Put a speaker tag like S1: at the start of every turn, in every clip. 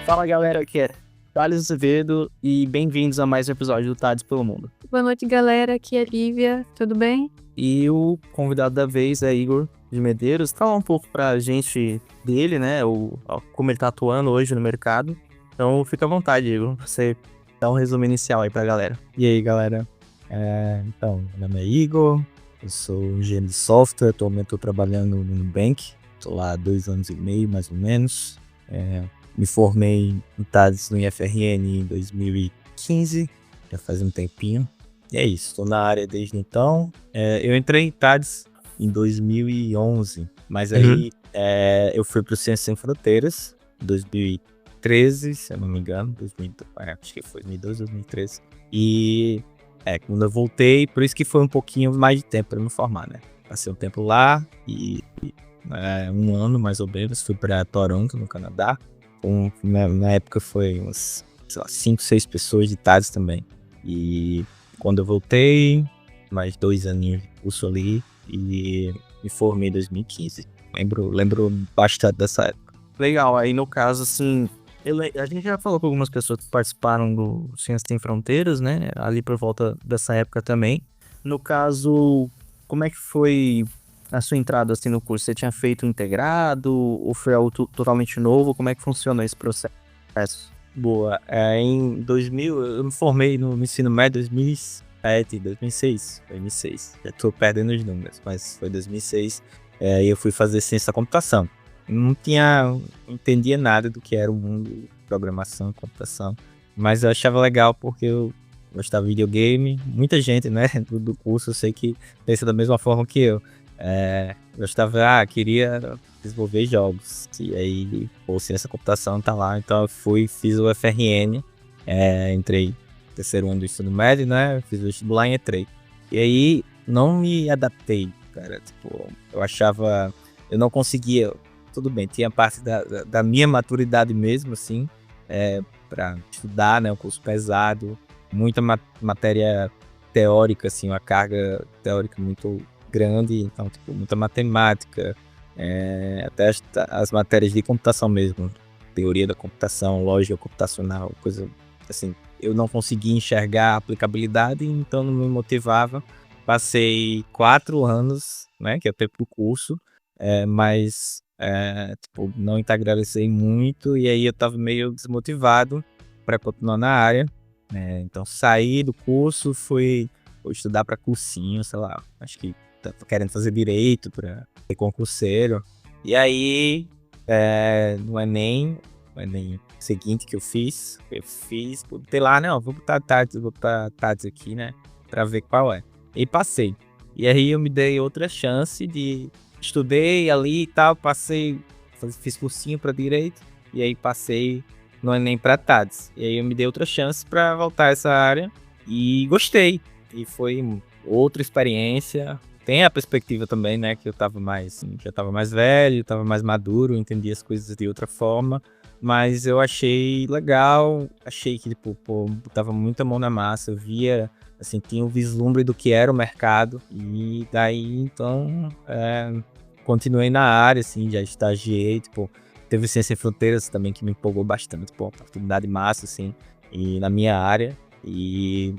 S1: Fala galera, aqui é Thales Azevedo e bem-vindos a mais um episódio do Thales pelo Mundo.
S2: Boa noite, galera. Aqui é Lívia. Tudo bem?
S1: E o convidado da vez é Igor de Medeiros. Fala um pouco pra gente dele, né? Como ele tá atuando hoje no mercado. Então fica à vontade, Igor, pra você dar um resumo inicial aí pra galera.
S3: E aí, galera? Então, meu nome é Igor, eu sou engenheiro de software, atualmente estou trabalhando no Nubank, estou lá há 2 anos e meio, mais ou menos. Me formei em TADS no IFRN em 2015, já faz um tempinho. E é isso, estou na área desde então. Eu entrei em TADS em 2011, mas aí eu fui para o Ciências Sem Fronteiras em 2013, se eu não me engano, acho que foi 2012, 2013. E quando eu voltei, por isso que foi um pouquinho mais de tempo para me formar, né? Passei um tempo lá e 1 ano mais ou menos, fui para Toronto, no Canadá. Na época foi umas, 5, 6 pessoas de TADS também. E quando eu voltei, mais 2 aninhos de curso ali e me formei em 2015. Lembro bastante dessa época.
S1: Legal, aí no caso, assim, a gente já falou com algumas pessoas que participaram do Ciências Sem Fronteiras, né? Ali por volta dessa época também. No caso, como é que foi a sua entrada assim no curso? Você tinha feito integrado ou foi algo totalmente novo? Como é que funciona esse processo?
S3: Boa. Em 2000, eu me formei no ensino médio em 2007, 2006. Foi 2006. Já tô perdendo os números, mas foi 2006. E eu fui fazer ciência da computação. Não entendia nada do que era o mundo de programação e computação, mas eu achava legal porque eu gostava de videogame. Muita gente, né, do curso, eu sei que pensa da mesma forma que eu. Queria desenvolver jogos. E aí, ciência da computação tá lá, então eu fiz o FRN, entrei no terceiro ano do ensino médio, né, fiz o vestibular e entrei. E aí, não me adaptei, cara, eu não conseguia. Tudo bem, tinha parte da minha maturidade mesmo, assim, para estudar, né, um curso pesado, muita matéria teórica, assim, uma carga teórica muito grande, então, muita matemática, até as matérias de computação mesmo, teoria da computação, lógica computacional, coisa assim, eu não conseguia enxergar a aplicabilidade, então não me motivava. Passei 4 anos, né, que é o tempo do curso, mas não integralizei muito, e aí eu tava meio desmotivado para continuar na área, então saí do curso, fui estudar para cursinho, sei lá, acho que tava querendo fazer direito para ser concurseiro, e aí no Enem seguinte que eu fiz, botei lá, não, vou botar TADS aqui, né, para ver qual é, e passei. E aí eu me dei outra chance estudei ali e tal, fiz cursinho para direito, e aí passei no Enem para TADS. E aí eu me dei outra chance para voltar a essa área e gostei. E foi outra experiência. Tem a perspectiva também, né, que já tava mais velho, tava mais maduro, entendi as coisas de outra forma. Mas eu achei legal, achei que, botava muita mão na massa, eu via, assim, tinha um vislumbre do que era o mercado, e daí, então, continuei na área, assim, já estagiei, teve Ciência Sem Fronteiras também que me empolgou bastante, oportunidade massa, assim, e na minha área, e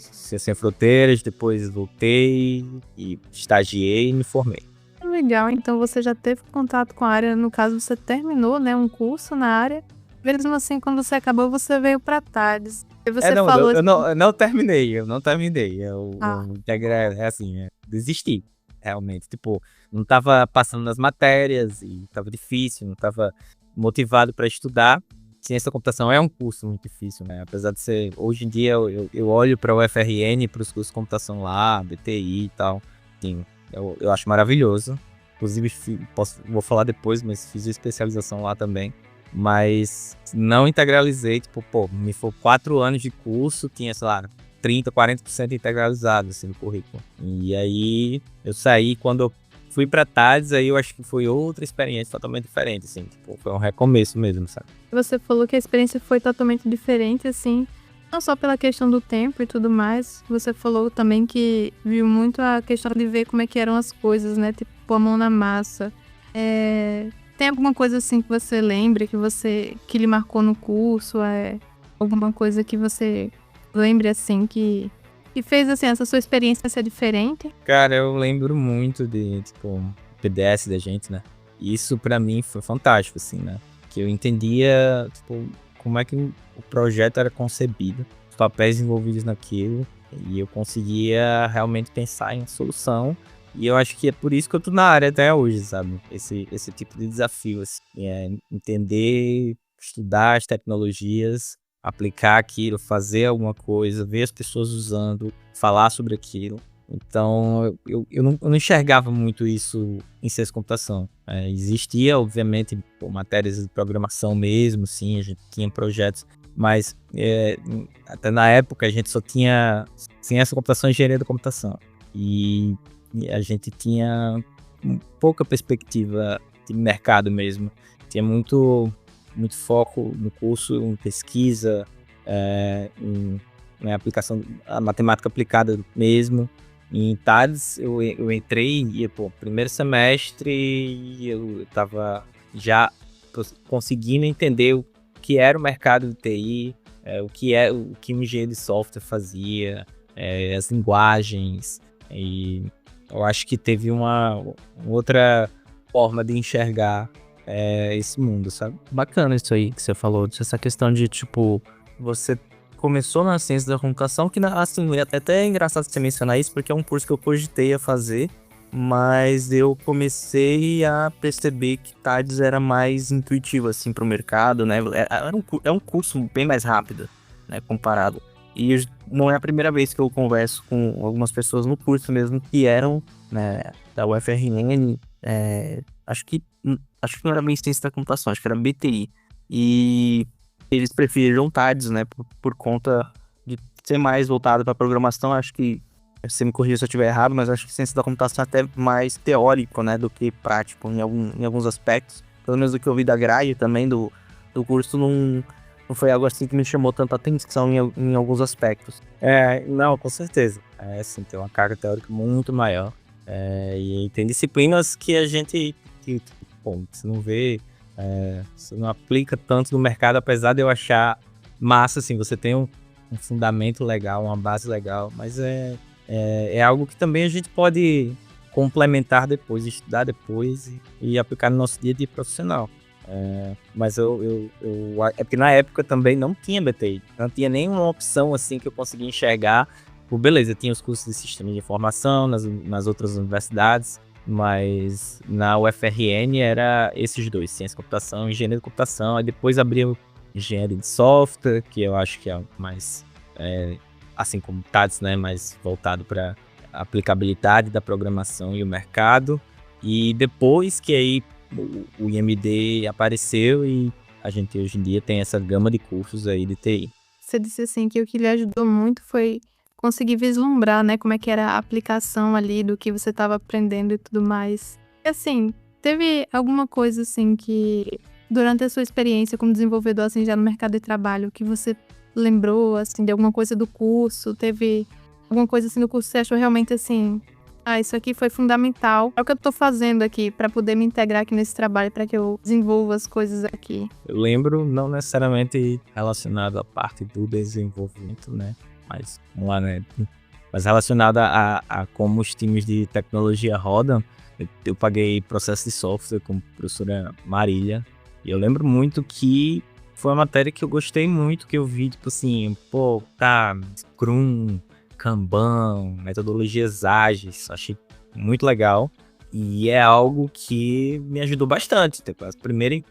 S3: Ciência Sem Fronteiras, depois voltei e estagiei e me formei.
S2: Legal, então você já teve contato com a área, no caso você terminou, né, um curso na área, mesmo assim quando você acabou você veio para TADS. E você falou
S3: eu não terminei, eu
S2: Ah.
S3: desisti, realmente, não tava passando nas matérias e tava difícil, não tava motivado para estudar. Ciência da computação é um curso muito difícil, né, apesar de ser, hoje em dia eu olho para o FRN, para os cursos de computação lá, BTI e tal, sim, eu acho maravilhoso. Inclusive, vou falar depois, mas fiz a especialização lá também. Mas não integralizei, me foi 4 anos de curso, tinha, sei lá, 30%, 40% integralizado, assim, no currículo. E aí, eu saí, quando eu fui pra TADS, aí eu acho que foi outra experiência totalmente diferente, assim, foi um recomeço mesmo, sabe?
S2: Você falou que a experiência foi totalmente diferente, assim, não só pela questão do tempo e tudo mais, você falou também que viu muito a questão de ver como é que eram as coisas, né, a mão na massa. Tem alguma coisa assim que você lembra, que lhe marcou no curso? Alguma coisa que você lembre assim que fez assim, essa sua experiência ser diferente?
S3: Cara, eu lembro muito de, tipo, PDS da gente, né? E isso pra mim foi fantástico, assim, né? Que eu entendia, tipo, como é que o projeto era concebido, os papéis envolvidos naquilo, e eu conseguia realmente pensar em solução. E eu acho que é por isso que eu tô na área até hoje, sabe? Esse tipo de desafio, assim, entender, estudar as tecnologias, aplicar aquilo, fazer alguma coisa, ver as pessoas usando, falar sobre aquilo. Então, eu não enxergava muito isso em ciência de computação. Existia, obviamente, matérias de programação mesmo, sim, a gente tinha projetos, mas até na época a gente só tinha ciência de computação e engenharia da computação. E a gente tinha pouca perspectiva de mercado mesmo. Tinha muito foco no curso em pesquisa, em aplicação, a matemática aplicada mesmo. Em TADS eu entrei e, primeiro semestre eu estava já conseguindo entender o que era o mercado de TI, o que um engenheiro de software fazia, as linguagens, e eu acho que teve uma outra forma de enxergar esse mundo, sabe?
S1: Bacana isso aí que você falou, essa questão de, tipo, você começou na ciência da computação, que, assim, até é engraçado você mencionar isso, porque é um curso que eu cogitei a fazer, mas eu comecei a perceber que TADS era mais intuitivo, assim, pro mercado, né? É um curso bem mais rápido, né, comparado. E não é a primeira vez que eu converso com algumas pessoas no curso mesmo, que eram, né, da UFRN, acho que não era bem ciência da computação, acho que era BTI. E eles preferiram TADS, né, por conta de ser mais voltado para programação. Acho que, você me corrija se eu estiver errado, mas acho que ciência da computação é até mais teórico, né, do que prático em alguns aspectos. Pelo menos do que eu vi da grade também do curso, não foi algo assim que me chamou tanta atenção em alguns aspectos.
S3: Não, com certeza. Assim, tem uma carga teórica muito maior. E tem disciplinas que a gente, você não vê, você não aplica tanto no mercado, apesar de eu achar massa, assim, você tem um fundamento legal, uma base legal, mas é algo que também a gente pode complementar depois, estudar depois e aplicar no nosso dia a dia profissional. Mas é porque na época também não tinha BTI, não tinha nenhuma opção assim que eu conseguia enxergar. Beleza, tinha os cursos de sistema de informação nas outras universidades, mas na UFRN era esses dois, ciência de computação e engenharia de computação. Aí depois abriu engenharia de software, que eu acho que é mais, assim como TADS, né, mais voltado para a aplicabilidade da programação e o mercado. E depois que aí o IMD apareceu e a gente hoje em dia tem essa gama de cursos aí de TI.
S2: Você disse assim que o que lhe ajudou muito foi conseguir vislumbrar, né, como é que era a aplicação ali do que você estava aprendendo e tudo mais. E assim, teve alguma coisa assim que durante a sua experiência como desenvolvedor assim já no mercado de trabalho que você lembrou assim de alguma coisa do curso? Teve alguma coisa assim do curso que você achou realmente assim, isso aqui foi fundamental. É o que eu tô fazendo aqui para poder me integrar aqui nesse trabalho, para que eu desenvolva as coisas aqui.
S3: Eu lembro, não necessariamente relacionado à parte do desenvolvimento, né? Mas, vamos lá, né? Mas relacionado a como os times de tecnologia rodam, eu paguei processo de software com a professora Marília. E eu lembro muito que foi uma matéria que eu gostei muito, que eu vi, tipo assim, Scrum, Kanban, metodologias ágeis, achei muito legal. E é algo que me ajudou bastante. Tipo, as primeiras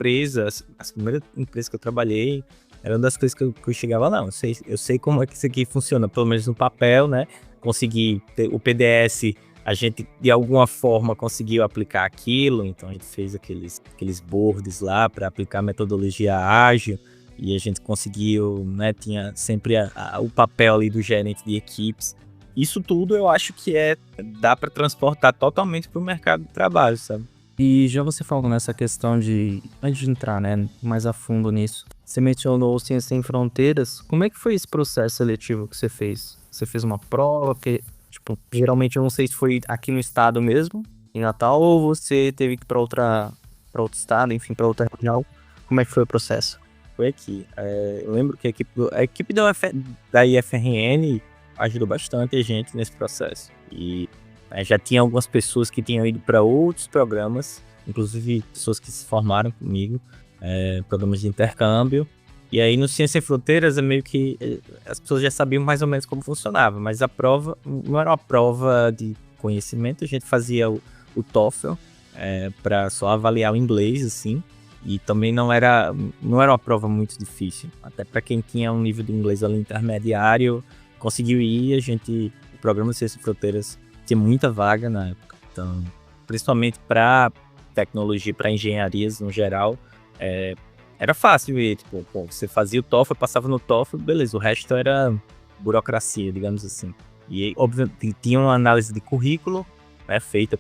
S3: empresas que eu trabalhei, era uma das coisas que eu chegava, não, eu sei como é que isso aqui funciona, pelo menos no papel, né? Consegui ter o PDS, a gente de alguma forma conseguiu aplicar aquilo, então a gente fez aqueles boards lá para aplicar a metodologia ágil. E a gente conseguiu, né, tinha sempre o papel ali do gerente de equipes. Isso tudo eu acho que dá para transportar totalmente para o mercado de trabalho, sabe?
S1: E já você falou nessa questão de, antes de entrar, né, mais a fundo nisso, você mencionou o Ciência Sem Fronteiras. Como é que foi esse processo seletivo que você fez? Você fez uma prova, que, tipo, geralmente eu não sei se foi aqui no estado mesmo, em Natal, ou você teve que ir para para outro estado, enfim, para outra região? Como é que foi o processo?
S3: Foi aqui. Eu lembro que a equipe da IFRN ajudou bastante a gente nesse processo. E já tinha algumas pessoas que tinham ido para outros programas, inclusive pessoas que se formaram comigo, programas de intercâmbio. E aí no Ciência Sem Fronteiras é meio que as pessoas já sabiam mais ou menos como funcionava, mas a prova não era uma prova de conhecimento, a gente fazia o TOEFL para só avaliar o inglês, assim. E também não era uma prova muito difícil, até para quem tinha um nível de inglês ali intermediário, conseguiu ir. O programa Ciência Sem Fronteiras tinha muita vaga na época, então, principalmente para tecnologia, para engenharias no geral, era fácil ir, tipo, você fazia o TOEFL, passava no TOEFL, beleza, o resto era burocracia, digamos assim. E, obviamente, tinha uma análise de currículo, feita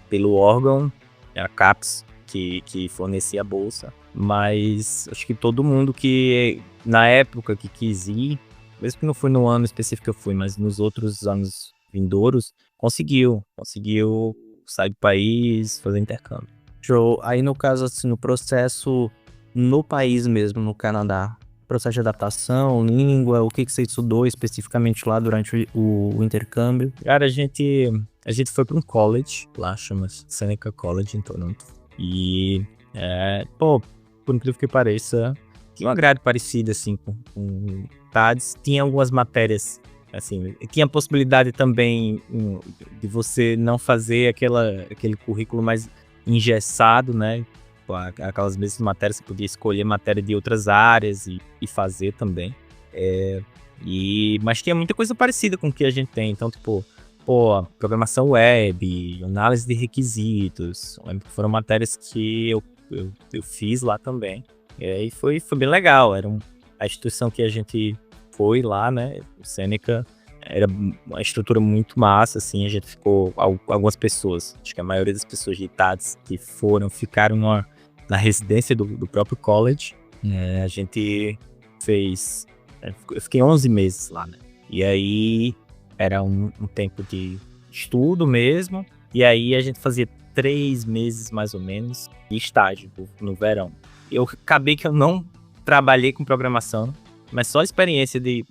S3: pelo órgão, a CAPES, que fornecia a bolsa, mas acho que todo mundo que, na época que quis ir, mesmo que não foi no ano específico que eu fui, mas nos outros anos vindouros, conseguiu sair do país, fazer intercâmbio.
S1: Show. Aí no caso, assim, no processo no país mesmo, no Canadá, processo de adaptação, língua, o que você estudou especificamente lá durante o intercâmbio?
S3: Cara, a gente foi para um college, lá chama Seneca College, em Toronto. E, por incrível que pareça, tinha uma grade parecida, assim, com TADS. Tinha algumas matérias, assim, tinha a possibilidade também de você não fazer aquele currículo mais engessado, né? Aquelas mesmas matérias, você podia escolher matéria de outras áreas e fazer também. Mas tinha muita coisa parecida com o que a gente tem, então, tipo, programação web, análise de requisitos, lembro que foram matérias que eu fiz lá também. E aí foi bem legal, a instituição que a gente foi lá, né, o Seneca, era uma estrutura muito massa, assim, a gente ficou, algumas pessoas, acho que a maioria das pessoas de TADS que ficaram na residência do próprio college. A gente eu fiquei 11 meses lá, né, e aí era um tempo de estudo mesmo, e aí a gente fazia 3 meses mais ou menos de estágio no verão. Eu acabei que eu não trabalhei com programação, mas só a experiência de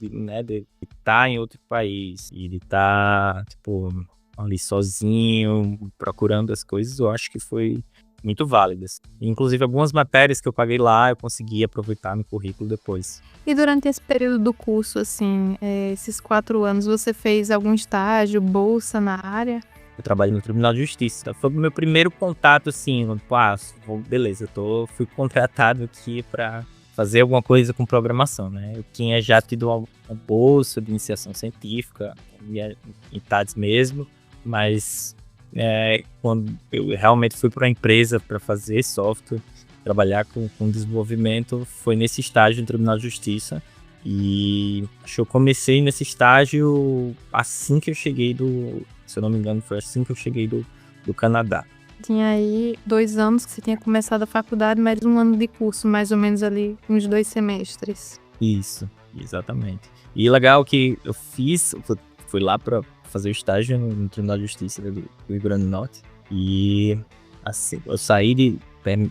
S3: estar em outro país e de estar, tipo, ali sozinho, procurando as coisas, eu acho que foi muito válidas. Inclusive, algumas matérias que eu paguei lá, eu consegui aproveitar no currículo depois.
S2: E durante esse período do curso, assim, esses 4 anos, você fez algum estágio, bolsa na área?
S3: Eu trabalhei no Tribunal de Justiça. Foi o meu primeiro contato, assim, beleza, fui contratado aqui para fazer alguma coisa com programação, né? Eu tinha já tido uma bolsa de iniciação científica, em TADS mesmo, mas quando eu realmente fui para a empresa para fazer software, trabalhar com desenvolvimento, foi nesse estágio no Tribunal de Justiça. E acho que eu comecei nesse estágio assim que eu cheguei se eu não me engano, foi assim que eu cheguei do Canadá.
S2: Tinha aí 2 anos que você tinha começado a faculdade, mais 1 ano de curso, mais ou menos ali, uns 2 semestres.
S3: Isso, exatamente. E legal que eu fui lá para fazer o estágio no Tribunal de Justiça do Rio Grande do Norte. E assim, eu saí de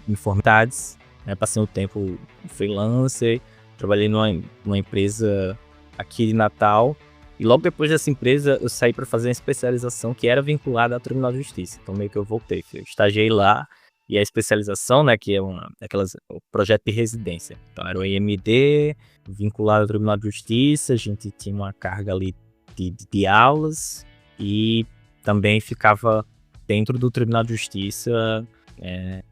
S3: informidades, né, passei um tempo freelancer, trabalhei numa empresa aqui de Natal. E logo depois dessa empresa, eu saí para fazer uma especialização que era vinculada ao Tribunal de Justiça. Então, meio que eu voltei. Eu estagiei lá, e a especialização, né, que é o projeto de residência. Então, era o IMD, vinculado ao Tribunal de Justiça. A gente tinha uma carga ali de aulas e também ficava dentro do Tribunal de Justiça,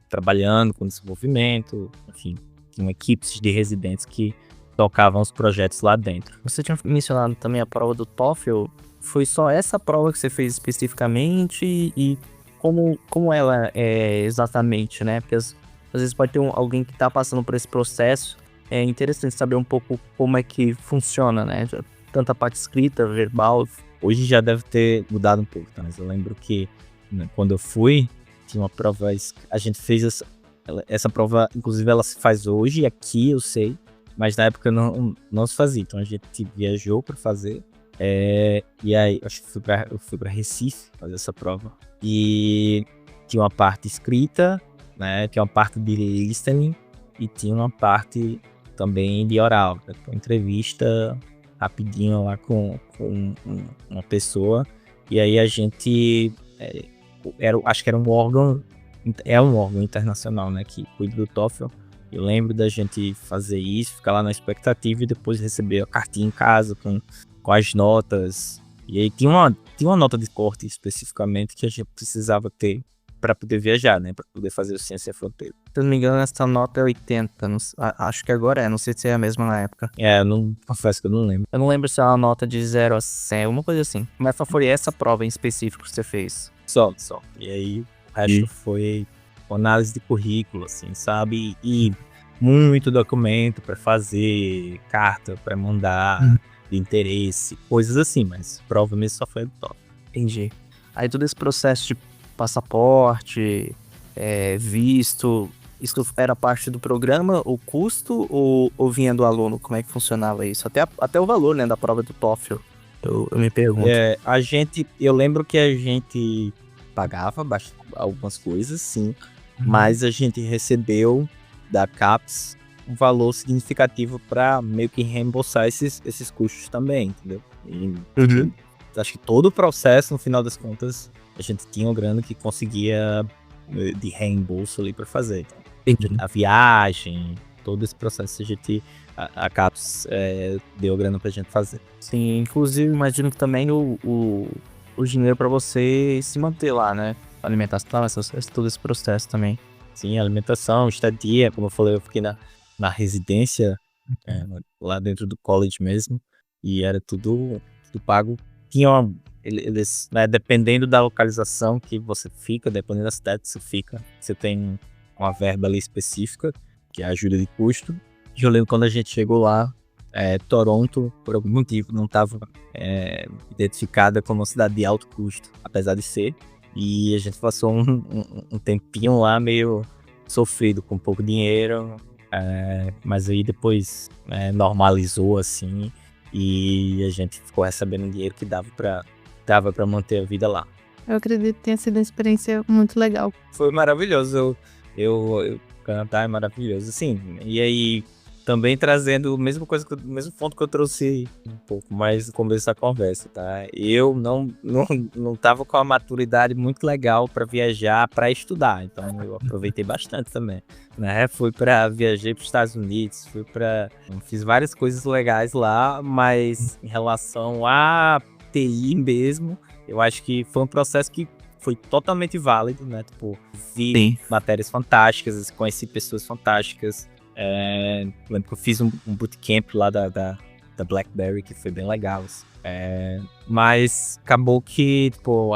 S3: trabalhando com desenvolvimento, enfim, tinham equipes de residentes que tocavam os projetos lá dentro.
S1: Você tinha mencionado também a prova do TOEFL. Foi só essa prova que você fez especificamente e como ela é exatamente, né? Porque às vezes pode ter alguém que está passando por esse processo. É interessante saber um pouco como é que funciona, né? Tanto a parte escrita, verbal.
S3: Hoje já deve ter mudado um pouco, tá? Mas eu lembro que, né, quando eu fui, tinha uma prova, a gente fez essa prova, inclusive ela se faz hoje, aqui eu sei, mas na época não se fazia, então a gente viajou para fazer, e aí acho que eu fui para Recife fazer essa prova, e tinha uma parte escrita, né? Tinha uma parte de listening e tinha uma parte também de oral, né? Uma entrevista rapidinho lá com uma pessoa. E aí a gente acho que era um órgão, é um órgão internacional, né, que cuida do TOEFL. Eu lembro da gente fazer isso, ficar lá na expectativa e depois receber a cartinha em casa com as notas. E aí tinha uma nota de corte especificamente que a gente precisava ter para poder viajar, né, para poder fazer o Ciência Sem Fronteira.
S1: Se eu não me engano, essa nota é 80. Acho que agora não sei se é a mesma na época.
S3: Eu confesso que eu não lembro.
S1: Eu não lembro se é uma nota de 0 a 100, uma coisa assim. Mas só foi essa prova em específico que você fez.
S3: Só. E aí o resto foi análise de currículo, assim, sabe? E muito documento para fazer, carta para mandar, de interesse, coisas assim, mas prova mesmo só foi do top.
S1: Entendi. Aí todo esse processo de passaporte, visto, isso era parte do programa, o custo, ou vinha do aluno? Como é que funcionava isso? Até o valor, né, da prova do TOEFL, eu me pergunto.
S3: Eu lembro que a gente pagava algumas coisas, sim, mas a gente recebeu da CAPES um valor significativo para meio que reembolsar esses custos também, entendeu? E acho que todo o processo, no final das contas, a gente tinha uma grana que conseguia de reembolso ali para fazer. Então, a viagem, todo esse processo a CAPES deu grana pra gente fazer.
S1: Sim, inclusive imagino que também o dinheiro para você se manter lá, né? Alimentação, todo esse processo também.
S3: Sim, alimentação, estadia, como eu falei, eu fiquei na residência, lá dentro do college mesmo, e era tudo pago. Eles, né, dependendo da localização que você fica, dependendo da cidade que você fica, você tem uma verba ali específica, que é a ajuda de custo. E eu lembro quando a gente chegou lá, Toronto, por algum motivo, não estava identificada como uma cidade de alto custo, apesar de ser. E a gente passou um tempinho lá meio sofrido, com pouco dinheiro, mas aí depois normalizou assim, e a gente ficou recebendo dinheiro que dava pra manter a vida lá.
S2: Eu acredito que tenha sido uma experiência muito legal.
S3: Foi maravilhoso, o Canadá é maravilhoso, assim, e aí também trazendo o mesmo ponto que eu trouxe um pouco mais no começo da conversa, tá? Eu não tava com a maturidade muito legal para viajar, para estudar, então eu aproveitei bastante também, né? Viajei para os Estados Unidos, fiz várias coisas legais lá, mas em relação a TI mesmo, eu acho que foi um processo que foi totalmente válido, né? Tipo, vi matérias fantásticas, conheci pessoas fantásticas. Lembro que eu fiz um bootcamp lá da BlackBerry, que foi bem legal, assim. Mas acabou que, tipo,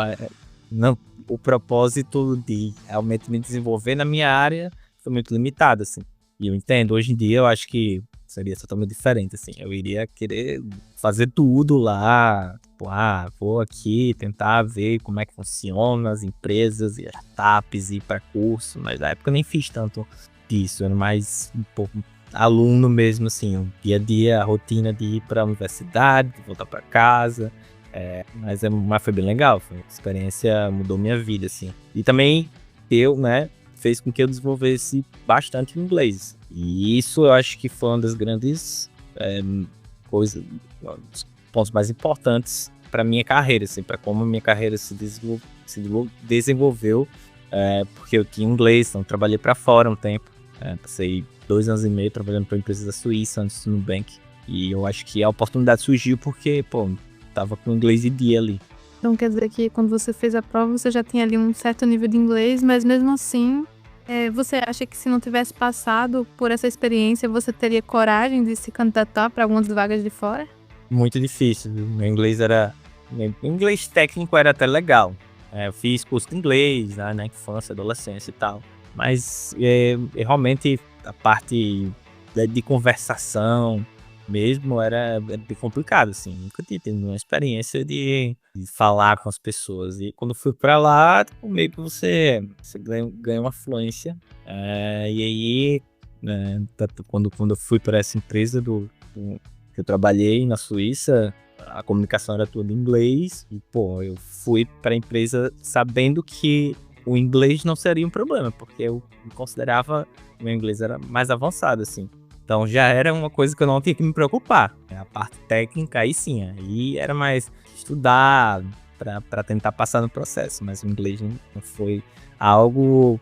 S3: o propósito de realmente me desenvolver na minha área foi muito limitado, assim. E eu entendo, hoje em dia eu acho que seria totalmente diferente, assim. Eu iria querer fazer tudo lá, tipo, vou aqui tentar ver como é que funciona as empresas e as startups, ir para curso, mas na época eu nem fiz tanto disso, era mais um pouco aluno mesmo, assim, o dia a dia, a rotina de ir para a universidade, de voltar para casa, mas foi bem legal, foi uma experiência, mudou minha vida, assim. E também fez com que eu desenvolvesse bastante o inglês, e isso eu acho que foi uma das grandes coisas, um dos pontos mais importantes para minha carreira, assim, para como a minha carreira se desenvolveu, porque eu tinha inglês, então trabalhei para fora um tempo. Passei 2 anos e meio trabalhando para empresas da Suíça antes do Nubank. E eu acho que a oportunidade surgiu porque, tava com inglês de dia ali.
S2: Então quer dizer que quando você fez a prova, você já tinha ali um certo nível de inglês, mas mesmo assim, você acha que se não tivesse passado por essa experiência, você teria coragem de se candidatar para algumas vagas de fora?
S3: Muito difícil, viu? Meu inglês técnico era até legal. Eu fiz curso de inglês, né, na infância, adolescência e tal. Mas realmente a parte de conversação mesmo era bem complicado, assim. Nunca tinha tido uma experiência de falar com as pessoas. E quando fui pra lá, meio que você ganha uma fluência. E aí, né, quando eu fui para essa empresa que eu trabalhei na Suíça, a comunicação era toda em inglês. E, eu fui para a empresa sabendo que o inglês não seria um problema, porque eu me considerava, meu inglês era mais avançado, assim. Então já era uma coisa que eu não tinha que me preocupar. A parte técnica, aí sim, aí era mais estudar para tentar passar no processo, mas o inglês não foi algo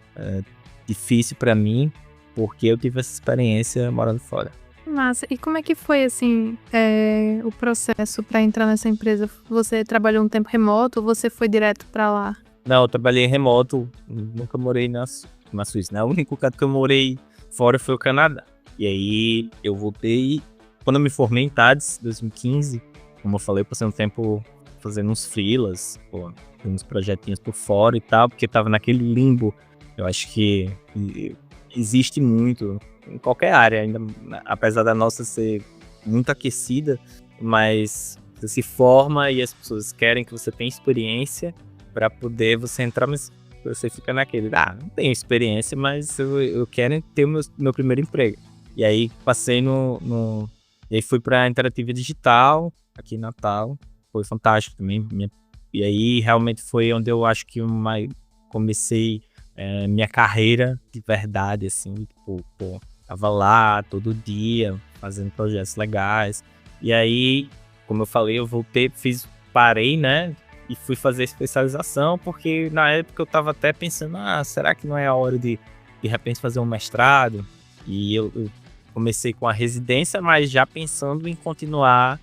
S3: difícil para mim, porque eu tive essa experiência morando fora.
S2: Massa. E como é que foi, assim, o processo para entrar nessa empresa? Você trabalhou um tempo remoto ou você foi direto para lá?
S3: Não, eu trabalhei remoto, nunca morei na Suíça, né? O único lugar que eu morei fora foi o Canadá. E aí eu voltei, quando eu me formei em TADS, 2015, como eu falei, eu passei um tempo fazendo uns freelas, uns projetinhos por fora e tal, porque tava naquele limbo. Eu acho que existe muito em qualquer área, ainda apesar da nossa ser muito aquecida, mas você se forma e as pessoas querem que você tenha experiência para poder você entrar, mas você fica naquele, não tenho experiência, mas eu quero ter o meu primeiro emprego. E aí passei e aí fui pra Interativa Digital, aqui em Natal. Foi fantástico também. E aí realmente foi onde eu acho que eu comecei minha carreira de verdade, assim. Tipo, tava lá todo dia, fazendo projetos legais. E aí, como eu falei, eu voltei, parei, né? E fui fazer especialização, porque na época eu tava até pensando, será que não é a hora de repente fazer um mestrado? E eu comecei com a residência, mas já pensando em continuar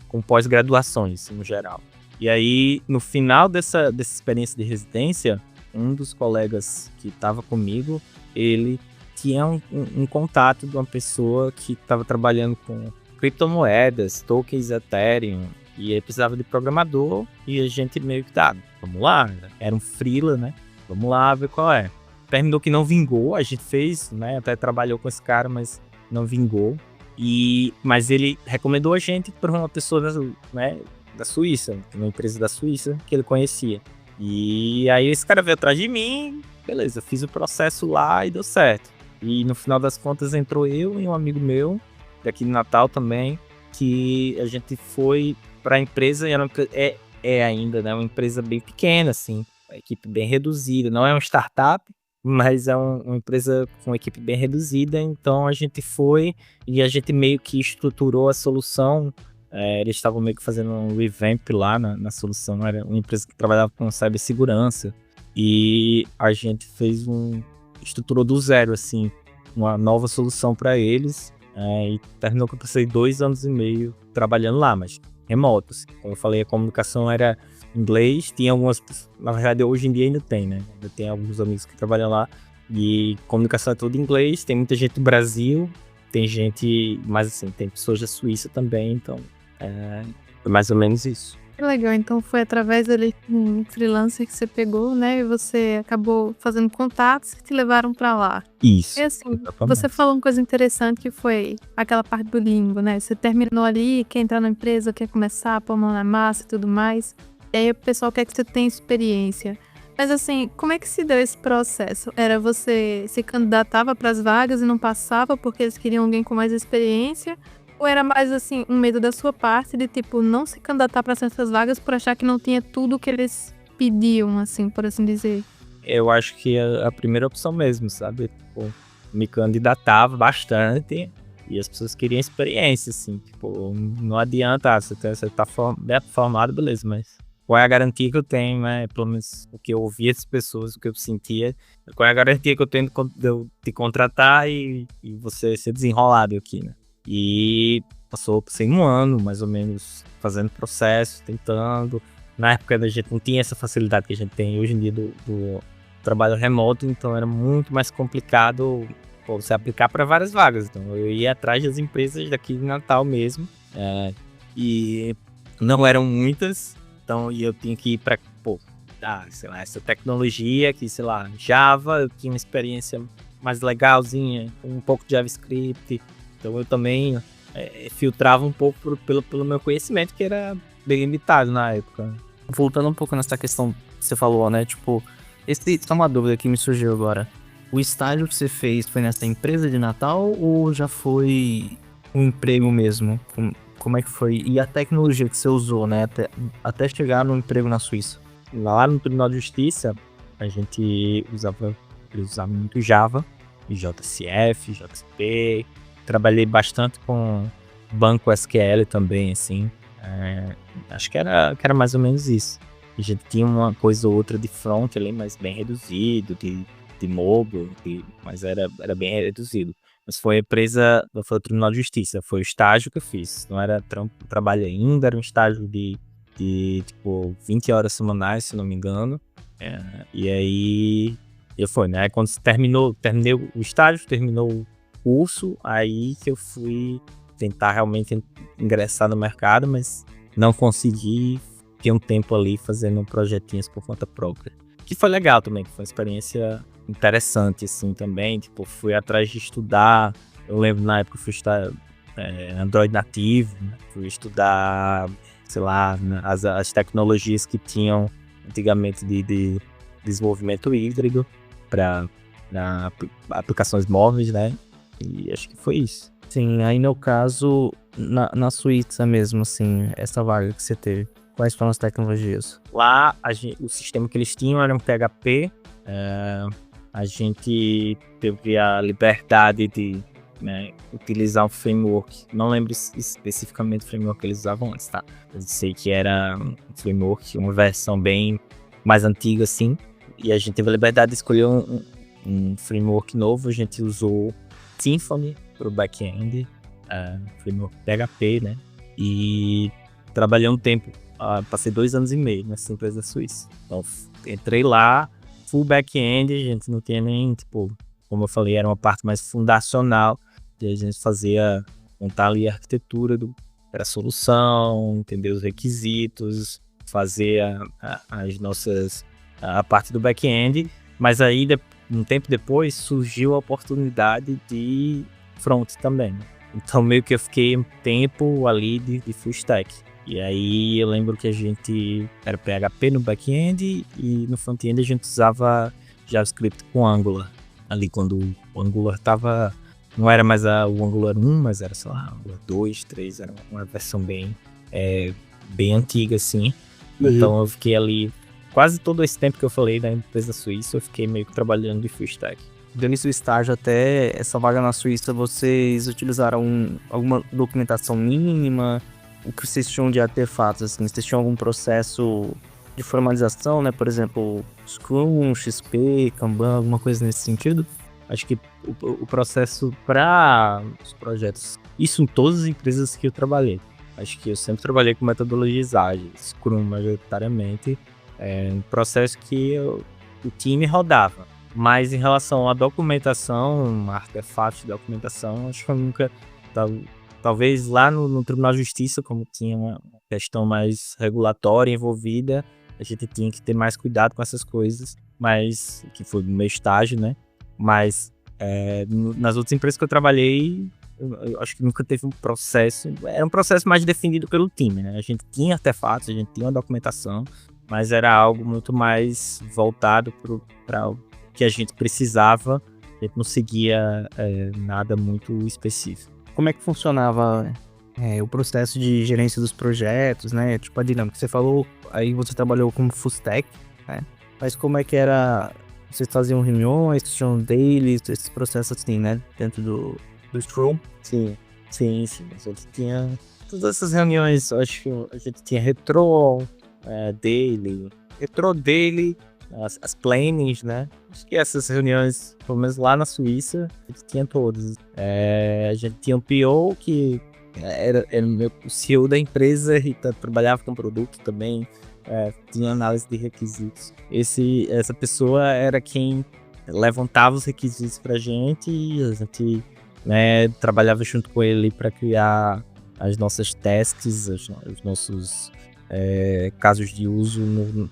S3: com pós-graduações, no geral. E aí, no final dessa experiência de residência, um dos colegas que estava comigo, ele tinha um contato de uma pessoa que estava trabalhando com criptomoedas, tokens Ethereum, e ele precisava de programador, e a gente meio que vamos lá, era um freela, né? Vamos lá ver qual é. Terminou que não vingou, a gente fez, né? Até trabalhou com esse cara, mas não vingou. Mas ele recomendou a gente para uma pessoa da Suíça, uma empresa da Suíça que ele conhecia. E aí esse cara veio atrás de mim, beleza, fiz o processo lá e deu certo. E no final das contas entrou eu e um amigo meu, daqui de Natal também, que a gente foi para a empresa, e é ainda, né? Uma empresa bem pequena, assim, uma equipe bem reduzida, não é uma startup, mas é uma empresa com uma equipe bem reduzida, então a gente foi e a gente meio que estruturou a solução. Eles estavam meio que fazendo um revamp lá na solução, era uma empresa que trabalhava com cybersegurança, e a gente estruturou do zero, assim, uma nova solução para eles, e terminou que eu passei 2 anos e meio trabalhando lá, mas remoto, assim. Como eu falei, a comunicação era inglês, tinha algumas, na verdade hoje em dia ainda tem, né? Ainda tem alguns amigos que trabalham lá, e comunicação é tudo em inglês, tem muita gente do Brasil, tem gente, mas assim, tem pessoas da Suíça também, então foi mais ou menos isso.
S2: Que legal, então foi através ali um freelancer que você pegou, né? E você acabou fazendo contatos que te levaram pra lá.
S3: Isso.
S2: E assim,
S3: Exatamente.
S2: você falou uma coisa interessante que foi aquela parte do limbo, né? Você terminou ali, quer entrar na empresa, quer começar, pôr a mão na massa e tudo mais. E aí o pessoal quer que você tenha experiência. Mas assim, como é que se deu esse processo? Era você se candidatava para as vagas e não passava porque eles queriam alguém com mais experiência? Ou era mais assim, um medo da sua parte de tipo, não se candidatar para certas vagas por achar que não tinha tudo que eles pediam, assim, por assim dizer?
S3: Eu acho que é a primeira opção mesmo, sabe? Tipo, me candidatava bastante e as pessoas queriam experiência, assim. Tipo, não adianta, você tá formado, beleza, mas qual é a garantia que eu tenho, né? Pelo menos o que eu ouvia das pessoas, o que eu sentia. Qual é a garantia que eu tenho de eu te contratar e você ser desenrolado aqui, né? E passei 1 ano, mais ou menos, fazendo processo, tentando. Na época a gente não tinha essa facilidade que a gente tem hoje em dia do trabalho remoto, então era muito mais complicado você aplicar para várias vagas. Então eu ia atrás das empresas daqui de Natal mesmo, e não eram muitas, então eu tinha que ir para, sei lá, essa tecnologia aqui, sei lá, Java, eu tinha uma experiência mais legalzinha, um pouco de JavaScript. Então eu também filtrava um pouco pelo meu conhecimento, que era bem limitado na época.
S1: Voltando um pouco nessa questão que você falou, né? Tipo, isso é uma dúvida que me surgiu agora. O estágio que você fez foi nessa empresa de Natal ou já foi um emprego mesmo? Como é que foi? E a tecnologia que você usou, né? Até chegar no emprego na Suíça?
S3: Lá no Tribunal de Justiça, a gente usava muito Java, JCF, JSP. Trabalhei bastante com banco SQL também, assim. Acho que era mais ou menos isso. A gente tinha uma coisa ou outra de front ali, mas bem reduzido, de mobile, mas era bem reduzido. Mas foi a empresa, foi o Tribunal de Justiça, foi o estágio que eu fiz. Não era trabalho ainda, era um estágio de tipo 20 horas semanais, se não me engano. E aí foi, né? Quando terminei o estágio, terminou o curso, aí que eu fui tentar realmente ingressar no mercado, mas não consegui. Fiquei um tempo ali fazendo projetinhos por conta própria. Que foi legal também, que foi uma experiência interessante, assim, também. Tipo, fui atrás de estudar. Eu lembro na época que fui estudar Android nativo, né? Fui estudar, sei lá, as tecnologias que tinham antigamente de desenvolvimento híbrido para aplicações móveis, né? E acho que foi isso.
S1: Sim, aí no caso, na Suíça mesmo, assim, essa vaga que você teve, quais foram as tecnologias?
S3: Lá, o sistema que eles tinham era um PHP. A gente teve a liberdade de, né, utilizar um framework. Não lembro especificamente o framework que eles usavam antes, tá? Eu sei que era um framework, uma versão bem mais antiga, assim. E a gente teve a liberdade de escolher um framework novo. A gente usou Symfony para o back-end, framework PHP, né? E trabalhei um tempo, passei 2 anos e meio nessa empresa suíça. Então, entrei lá, full back-end, a gente não tinha nem, tipo, como eu falei, era uma parte mais fundacional, e a gente montar ali a arquitetura da solução, entender os requisitos, fazer a parte do back-end, mas aí, um tempo depois, surgiu a oportunidade de front também, né? Então, meio que eu fiquei um tempo ali de full stack. E aí, eu lembro que a gente era PHP no back-end e no front-end a gente usava JavaScript com Angular. Ali, quando o Angular não era mais o Angular 1, mas era, sei lá, Angular 2, 3, era uma versão bem antiga, assim. Uhum. Então, eu fiquei ali, quase todo esse tempo que eu falei da empresa suíça, eu fiquei meio que trabalhando de full stack.
S1: Dando esse estágio até essa vaga na Suíça, vocês utilizaram alguma documentação mínima? O que vocês tinham de artefatos, assim? Vocês tinham algum processo de formalização, né? Por exemplo, Scrum, XP, Kanban, alguma coisa nesse sentido?
S3: Acho que o processo para os projetos, isso em todas as empresas que eu trabalhei. Acho que eu sempre trabalhei com metodologias ágeis, Scrum majoritariamente, um processo que o time rodava. Mas em relação à documentação, artefatos de documentação, acho que eu nunca... Talvez lá no Tribunal de Justiça, como tinha uma questão mais regulatória envolvida, a gente tinha que ter mais cuidado com essas coisas, mas que foi no meu estágio, né? Mas nas outras empresas que eu trabalhei, eu acho que nunca teve um processo... Era um processo mais definido pelo time, né? A gente tinha artefatos, a gente tinha uma documentação, mas era algo muito mais voltado para o que a gente precisava. A gente não seguia nada muito específico.
S1: Como é que funcionava o processo de gerência dos projetos, né? Tipo, a dinâmica. Você falou, aí você trabalhou como full stack, né? Mas como é que era? Vocês faziam reuniões, tinham dailies, esses processos assim, né? Dentro do Scrum?
S3: Sim. A gente tinha todas essas reuniões. Acho que a gente tinha retro daily, as plannings, né? Acho que essas reuniões, pelo menos lá na Suíça, a gente tinha todas. A gente tinha um PO que era o CEO da empresa e trabalhava com produto também, tinha análise de requisitos. Essa pessoa era quem levantava os requisitos pra gente e a gente, né, trabalhava junto com ele para criar as nossas tasks, os nossos casos de uso nos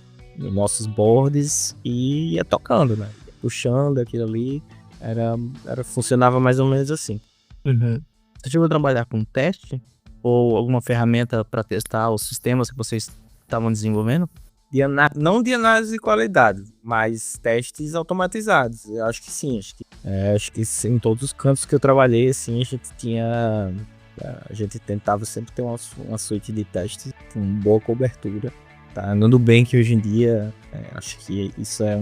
S3: nossos boards e ia tocando, né? Puxando aquilo ali, funcionava mais ou menos assim.
S1: Uhum. Você chegou a trabalhar com teste? Ou alguma ferramenta para testar os sistemas que vocês estavam desenvolvendo?
S3: Não de análise de qualidade, mas testes automatizados. Eu acho que sim. Acho que em todos os cantos que eu trabalhei, assim, a gente tentava sempre ter uma suíte de testes com boa cobertura. Tá? No Nubank hoje em dia, acho que isso é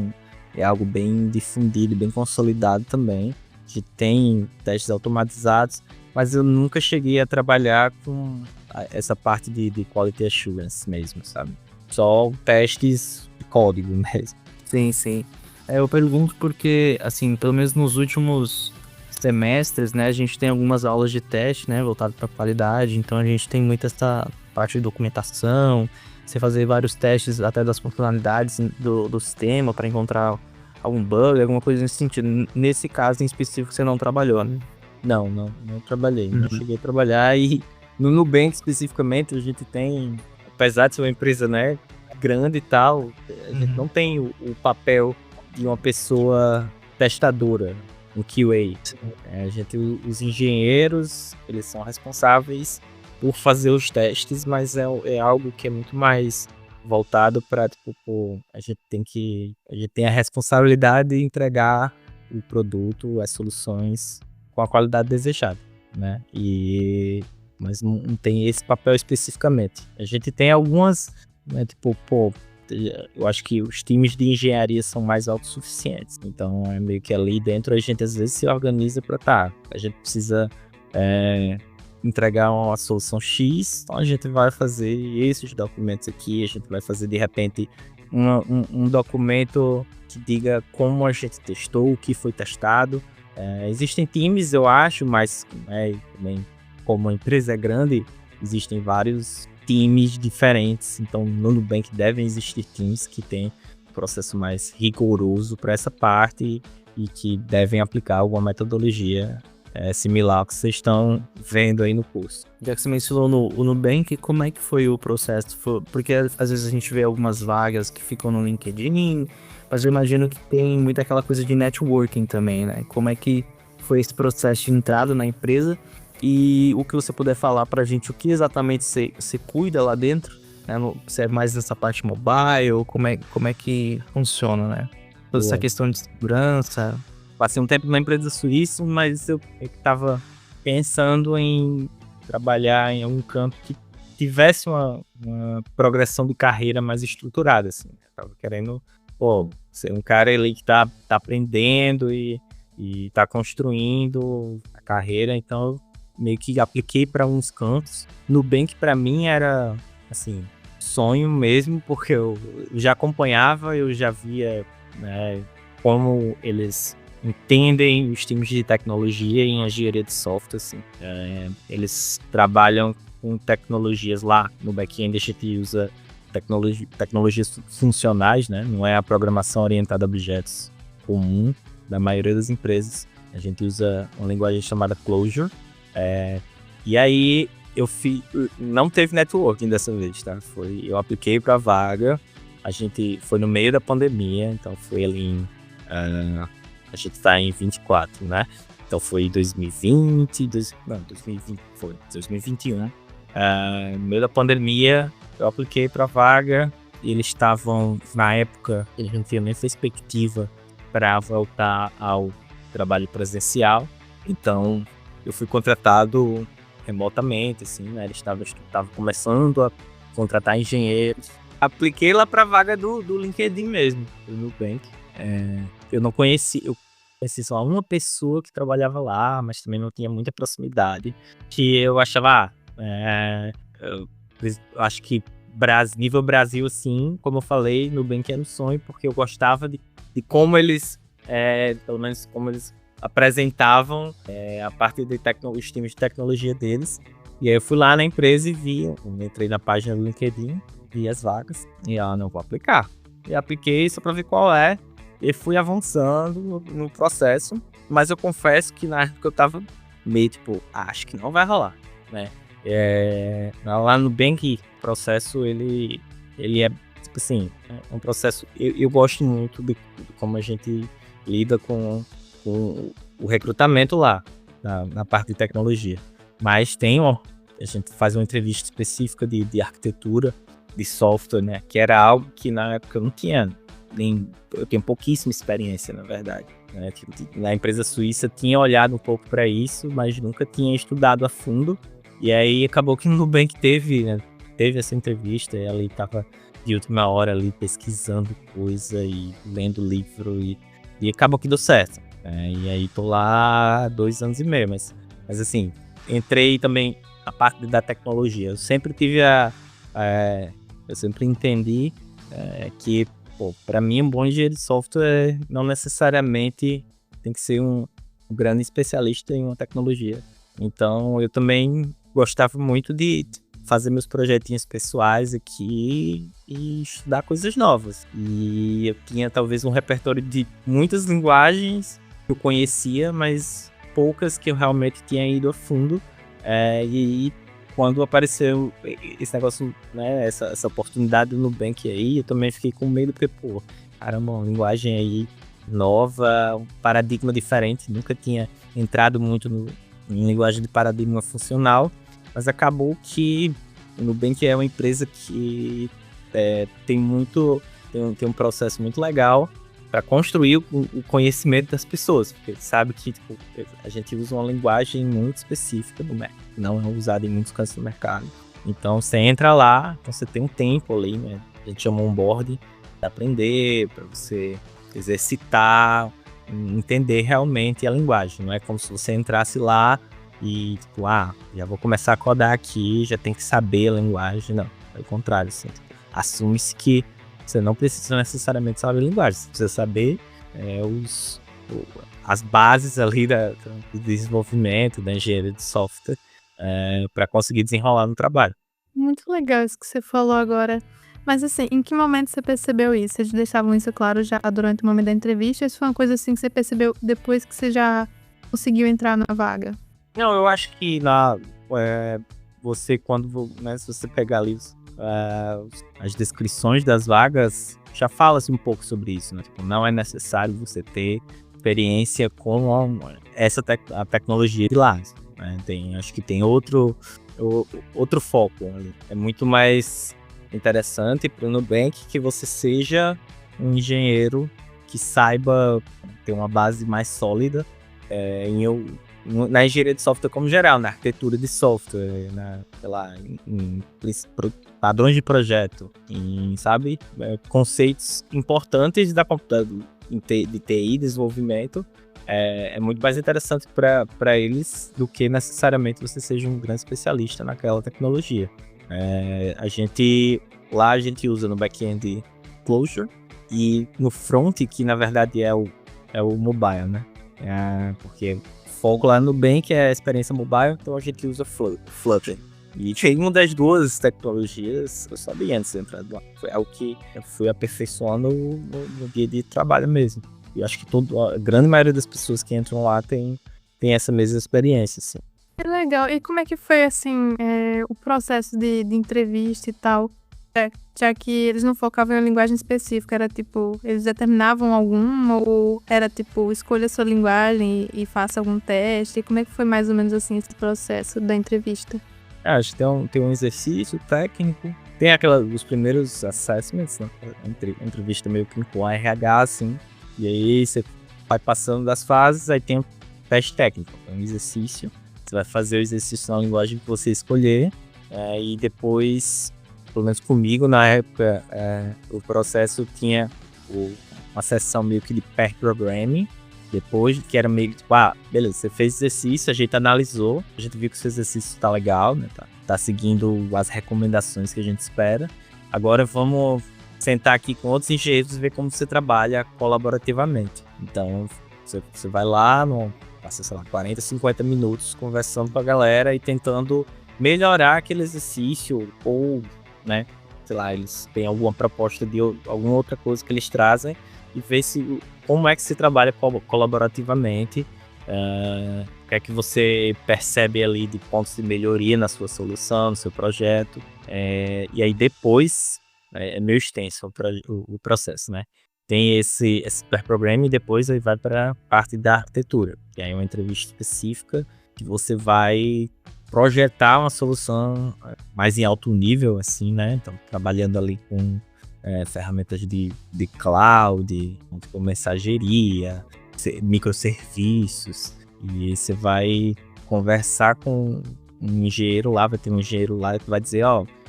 S3: é algo bem difundido, bem consolidado também. A gente tem testes automatizados, mas eu nunca cheguei a trabalhar com essa parte de quality assurance mesmo, sabe? Só testes de código mesmo.
S1: Sim, sim. Eu pergunto porque, assim, pelo menos nos últimos semestres, né, a gente tem algumas aulas de teste, né, voltado para qualidade, então a gente tem muito essa parte de documentação, você fazer vários testes até das funcionalidades do sistema para encontrar algum bug, alguma coisa nesse sentido. Nesse caso em específico você não trabalhou, né?
S3: Não trabalhei, não cheguei a trabalhar. E no Nubank especificamente a gente tem, apesar de ser uma empresa, né, grande e tal, a gente não tem o papel de uma pessoa testadora, um QA. Os engenheiros, eles são responsáveis por fazer os testes, mas é algo que é muito mais voltado para, tipo, a gente tem a responsabilidade de entregar o produto, as soluções com a qualidade desejada, né? Mas não tem esse papel especificamente. A gente tem algumas, né, eu acho que os times de engenharia são mais autossuficientes. Então, é meio que ali dentro a gente às vezes se organiza para a gente precisa entregar uma solução X, então a gente vai fazer esses documentos aqui, a gente vai fazer de repente um documento que diga como a gente testou, o que foi testado. Existem times, eu acho, mas também como a empresa é grande, existem vários times diferentes, então no Nubank devem existir times que têm um processo mais rigoroso para essa parte e que devem aplicar alguma metodologia similar ao que vocês estão vendo aí no curso.
S1: Já que você mencionou o Nubank, como é que foi o processo? Porque às vezes a gente vê algumas vagas que ficam no LinkedIn, mas eu imagino que tem muita aquela coisa de networking também, né? Como é que foi esse processo de entrada na empresa e o que você puder falar pra gente, o que exatamente você cuida lá dentro, né? Se é mais nessa parte mobile, como é que funciona, né? Toda essa questão de segurança.
S3: Passei um tempo na empresa suíça, mas eu estava pensando em trabalhar em algum campo que tivesse uma progressão de carreira mais estruturada, assim. Eu estava querendo, ser um cara ali que tá aprendendo e tá construindo a carreira, então eu meio que apliquei para uns cantos. Nubank para mim era, assim, sonho mesmo, porque eu já acompanhava, eu já via, né, como eles entendem os times de tecnologia e engenharia de software, assim. Eles trabalham com tecnologias lá no back-end, a gente usa tecnologias funcionais, né? Não é a programação orientada a objetos comum da maioria das empresas. A gente usa uma linguagem chamada Clojure. E aí não teve networking dessa vez, tá? Eu apliquei para a vaga, a gente foi no meio da pandemia, então foi ali a gente tá em 24, né? Então foi 2020, 2021. No meio da pandemia, eu apliquei pra vaga. E eles estavam, na época, eles não tinham nem perspectiva para voltar ao trabalho presencial. Então, eu fui contratado remotamente, assim, né? Eles estavam começando a contratar engenheiros. Apliquei lá pra vaga do LinkedIn mesmo, do Nubank. Eu não conheci, eu conheci só uma pessoa que trabalhava lá, mas também não tinha muita proximidade. Que eu achava, eu acho que nível Brasil, assim, como eu falei, Nubank era um sonho, porque eu gostava de como eles, pelo menos como eles apresentavam a parte de os times de tecnologia deles. E aí eu fui lá na empresa e entrei na página do LinkedIn, vi as vagas, e não vou aplicar. E apliquei só pra ver qual é. E fui avançando no processo, mas eu confesso que na época eu tava meio acho que não vai rolar, né? Lá no Nubank, o processo, ele é, assim, um processo, eu gosto muito de como a gente lida com o recrutamento lá, na parte de tecnologia. Mas a gente faz uma entrevista específica de arquitetura, de software, né? Que era algo que na época eu não tinha. Eu tenho pouquíssima experiência, na verdade, né? Na empresa suíça tinha olhado um pouco para isso, mas nunca tinha estudado a fundo. E aí acabou que no Nubank teve essa entrevista, e ali de última hora ali pesquisando coisa e lendo livro e acabou que deu certo. E aí tô lá há 2 anos e meio, mas assim, entrei também na parte da tecnologia. Eu sempre tive eu sempre entendi que, para mim, um bom engenheiro de software não necessariamente tem que ser um grande especialista em uma tecnologia. Então, eu também gostava muito de fazer meus projetinhos pessoais aqui e estudar coisas novas. E eu tinha talvez um repertório de muitas linguagens que eu conhecia, mas poucas que eu realmente tinha ido a fundo. E quando apareceu esse negócio, né, essa oportunidade do Nubank aí, eu também fiquei com medo, porque, caramba, uma linguagem aí nova, um paradigma diferente, nunca tinha entrado muito em linguagem de paradigma funcional, mas acabou que o Nubank é uma empresa que tem um processo muito legal para construir o conhecimento das pessoas, porque sabe que a gente usa uma linguagem muito específica no mercado, não é usada em muitos cantos do mercado. Então você entra lá, então você tem um tempo ali, né? A gente chama onboarding, para aprender, para você exercitar, entender realmente a linguagem. Não é como se você entrasse lá e já vou começar a codar aqui, já tem que saber a linguagem. Não, é o contrário, assim, assume-se que você não precisa necessariamente saber a linguagem, você precisa saber as bases ali do desenvolvimento, da engenharia de software, para conseguir desenrolar no trabalho.
S2: Muito legal isso que você falou agora. Mas assim, em que momento você percebeu isso? Eles deixavam isso claro já durante o momento da entrevista? Ou isso foi uma coisa assim que você percebeu depois que você já conseguiu entrar na vaga?
S3: Não, eu acho que você, quando, né, se você pegar ali as descrições das vagas, já fala-se um pouco sobre isso, né? Tipo, não é necessário você ter experiência com a tecnologia de lá, né? Acho que tem outro foco ali. É muito mais interessante para o Nubank que você seja um engenheiro que saiba ter uma base mais sólida na engenharia de software como geral, na arquitetura de software, em padrões de projeto, sabe, conceitos importantes de TI, desenvolvimento. É muito mais interessante para eles do que necessariamente você seja um grande especialista naquela tecnologia. A gente usa no back-end Clojure e no front, que na verdade é o mobile, né? Porque foco lá no Nubank é a experiência mobile, então a gente usa Flutter. E uma das duas tecnologias eu sabia antes de entrar lá. Foi algo que eu fui aperfeiçoando no dia de trabalho mesmo. E acho que a grande maioria das pessoas que entram lá tem essa mesma experiência, assim.
S2: Que legal. E como é que foi, assim, o processo de entrevista e tal? Já que eles não focavam em uma linguagem específica, era tipo, eles determinavam alguma ou era tipo, escolha sua linguagem e faça algum teste? E como é que foi mais ou menos assim esse processo da entrevista?
S3: Acho que tem um exercício técnico, tem os primeiros assessments, né? Entrevista meio que com a RH, assim, e aí você vai passando das fases, aí tem um teste técnico, um exercício. Você vai fazer o exercício na linguagem que você escolher, e depois, pelo menos comigo, na época, o processo tinha uma sessão meio que de pair programming, depois, que era meio que tipo, beleza, você fez exercício, a gente analisou, a gente viu que o seu exercício tá legal, né, tá seguindo as recomendações que a gente espera. Agora vamos sentar aqui com outros engenheiros e ver como você trabalha colaborativamente. Então, você vai lá, passa, sei lá, 40, 50 minutos conversando com a galera e tentando melhorar aquele exercício ou, né, sei lá, eles têm alguma proposta de alguma outra coisa que eles trazem e ver como é que se trabalha colaborativamente, o que é que você percebe ali de pontos de melhoria na sua solução, no seu projeto, e aí depois, é meio extenso o processo, né? Tem esse pair programming e depois aí vai para a parte da arquitetura, que aí é uma entrevista específica que você vai projetar uma solução mais em alto nível, assim, né? Então, trabalhando ali com ferramentas de cloud, com mensageria, microserviços, e você vai conversar com um engenheiro lá, vai ter um engenheiro lá que vai dizer,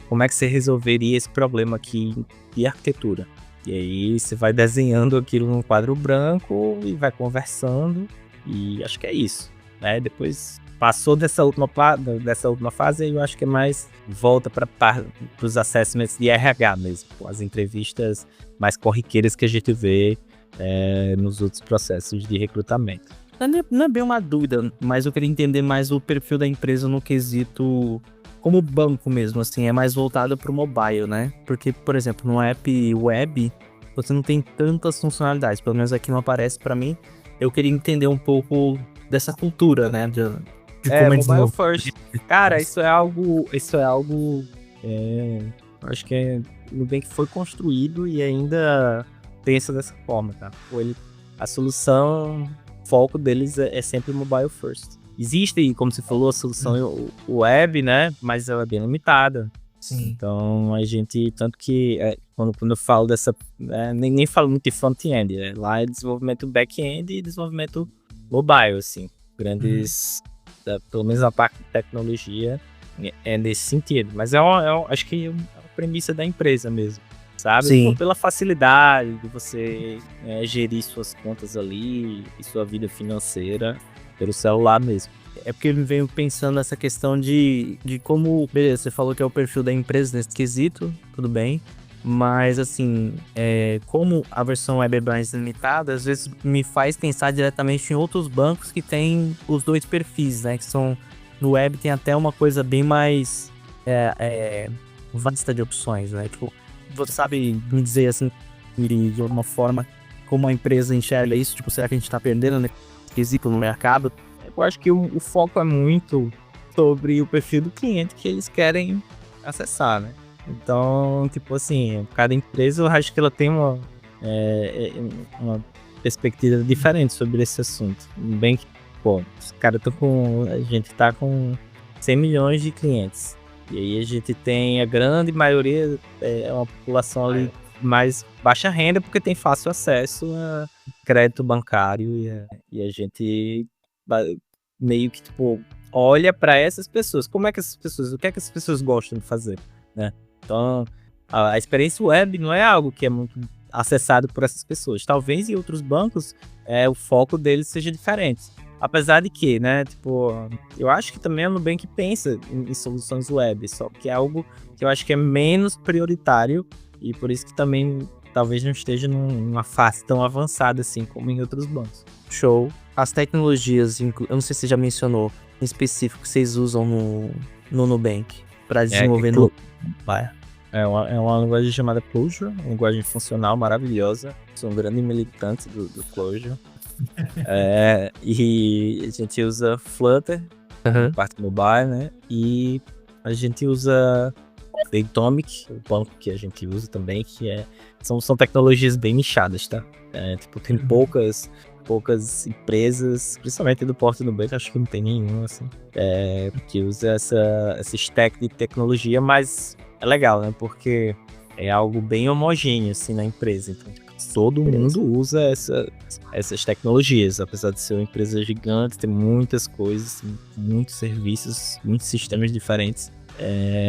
S3: como é que você resolveria esse problema aqui de arquitetura? E aí você vai desenhando aquilo num quadro branco e vai conversando, e acho que é isso, né? Depois passou dessa última fase, aí eu acho que é mais volta para os assessments de RH mesmo, as entrevistas mais corriqueiras que a gente vê nos outros processos de recrutamento.
S1: Não é bem uma dúvida, mas eu queria entender mais o perfil da empresa no quesito como banco mesmo, assim, é mais voltado para o mobile, né? Porque, por exemplo, no app web, você não tem tantas funcionalidades, pelo menos aqui não aparece para mim. Eu queria entender um pouco dessa cultura, né? De como é
S3: mobile first. Cara, isso é algo, eu acho que no bem que foi construído e ainda pensa dessa forma, tá? A solução, o foco deles é sempre mobile first. Existe, como você falou, a solução web, né? Mas ela é bem limitada.
S1: Sim.
S3: Então, a gente, tanto que quando eu falo dessa, nem falo muito de front-end, né? Lá é desenvolvimento back-end e desenvolvimento mobile, assim. Grandes, pelo menos a parte de tecnologia é nesse sentido. Mas acho que é uma premissa da empresa mesmo, sabe?
S1: Sim.
S3: Pela facilidade de você gerir suas contas ali e sua vida financeira pelo celular mesmo.
S1: É porque eu me venho pensando nessa questão de como... Beleza, você falou que é o perfil da empresa nesse quesito, tudo bem. Mas, assim, como a versão web é mais limitada, às vezes me faz pensar diretamente em outros bancos que tem os dois perfis, né? Que são... No web tem até uma coisa bem mais vasta de opções, né? Tipo, você sabe me dizer, assim, de alguma forma, como a empresa enxerga isso? Tipo, será que a gente tá perdendo, né? Quesito no mercado?
S3: Eu acho que o foco é muito sobre o perfil do cliente que eles querem acessar, né? Então, tipo assim, cada empresa, eu acho que ela tem uma perspectiva diferente sobre esse assunto. Bem que, pô, a gente tá com 100 milhões de clientes. E aí a gente tem a grande maioria, uma população ali mais baixa renda, porque tem fácil acesso a crédito bancário, e a gente meio que, tipo, olha para essas pessoas. O que é que essas pessoas gostam de fazer, né? Então, a experiência web não é algo que é muito acessado por essas pessoas. Talvez em outros bancos o foco deles seja diferente. Apesar de que, né, tipo, eu acho que também a Nubank pensa em soluções web, só que é algo que eu acho que é menos prioritário, e por isso que também talvez não esteja numa fase tão avançada assim como em outros bancos.
S1: Show. As tecnologias, eu não sei se você já mencionou, em específico, que vocês usam no Nubank para desenvolver no mobile.
S3: É uma linguagem chamada Clojure, uma linguagem funcional maravilhosa. Sou um grande militante do Clojure. E a gente usa Flutter, parte mobile, né? E a gente usa Datomic, o banco que a gente usa também, que são tecnologias bem nichadas, tá? Tipo, tem poucas empresas, principalmente do Porto do Nubank, acho que não tem nenhuma, assim, que usa essa stack de tecnologia, mas é legal, né? Porque é algo bem homogêneo, assim, na empresa. Então, todo mundo usa essas tecnologias, apesar de ser uma empresa gigante, tem muitas coisas, muitos serviços, muitos sistemas diferentes.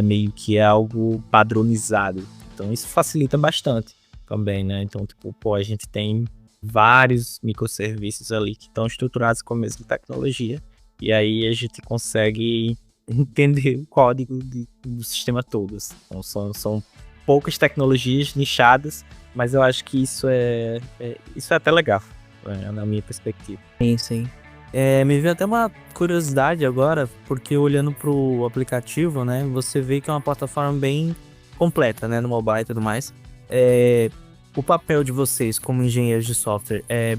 S3: Meio que é algo padronizado. Então, isso facilita bastante também, né? Então, tipo, a gente tem vários microserviços ali que estão estruturados com a mesma tecnologia, e aí a gente consegue entender o código do sistema todo. Então, são poucas tecnologias nichadas, mas eu acho que isso é até legal, na minha perspectiva.
S1: Sim. Me veio até uma curiosidade agora, porque olhando pro aplicativo, né, você vê que é uma plataforma bem completa, né, no mobile e tudo mais. O papel de vocês como engenheiros de software é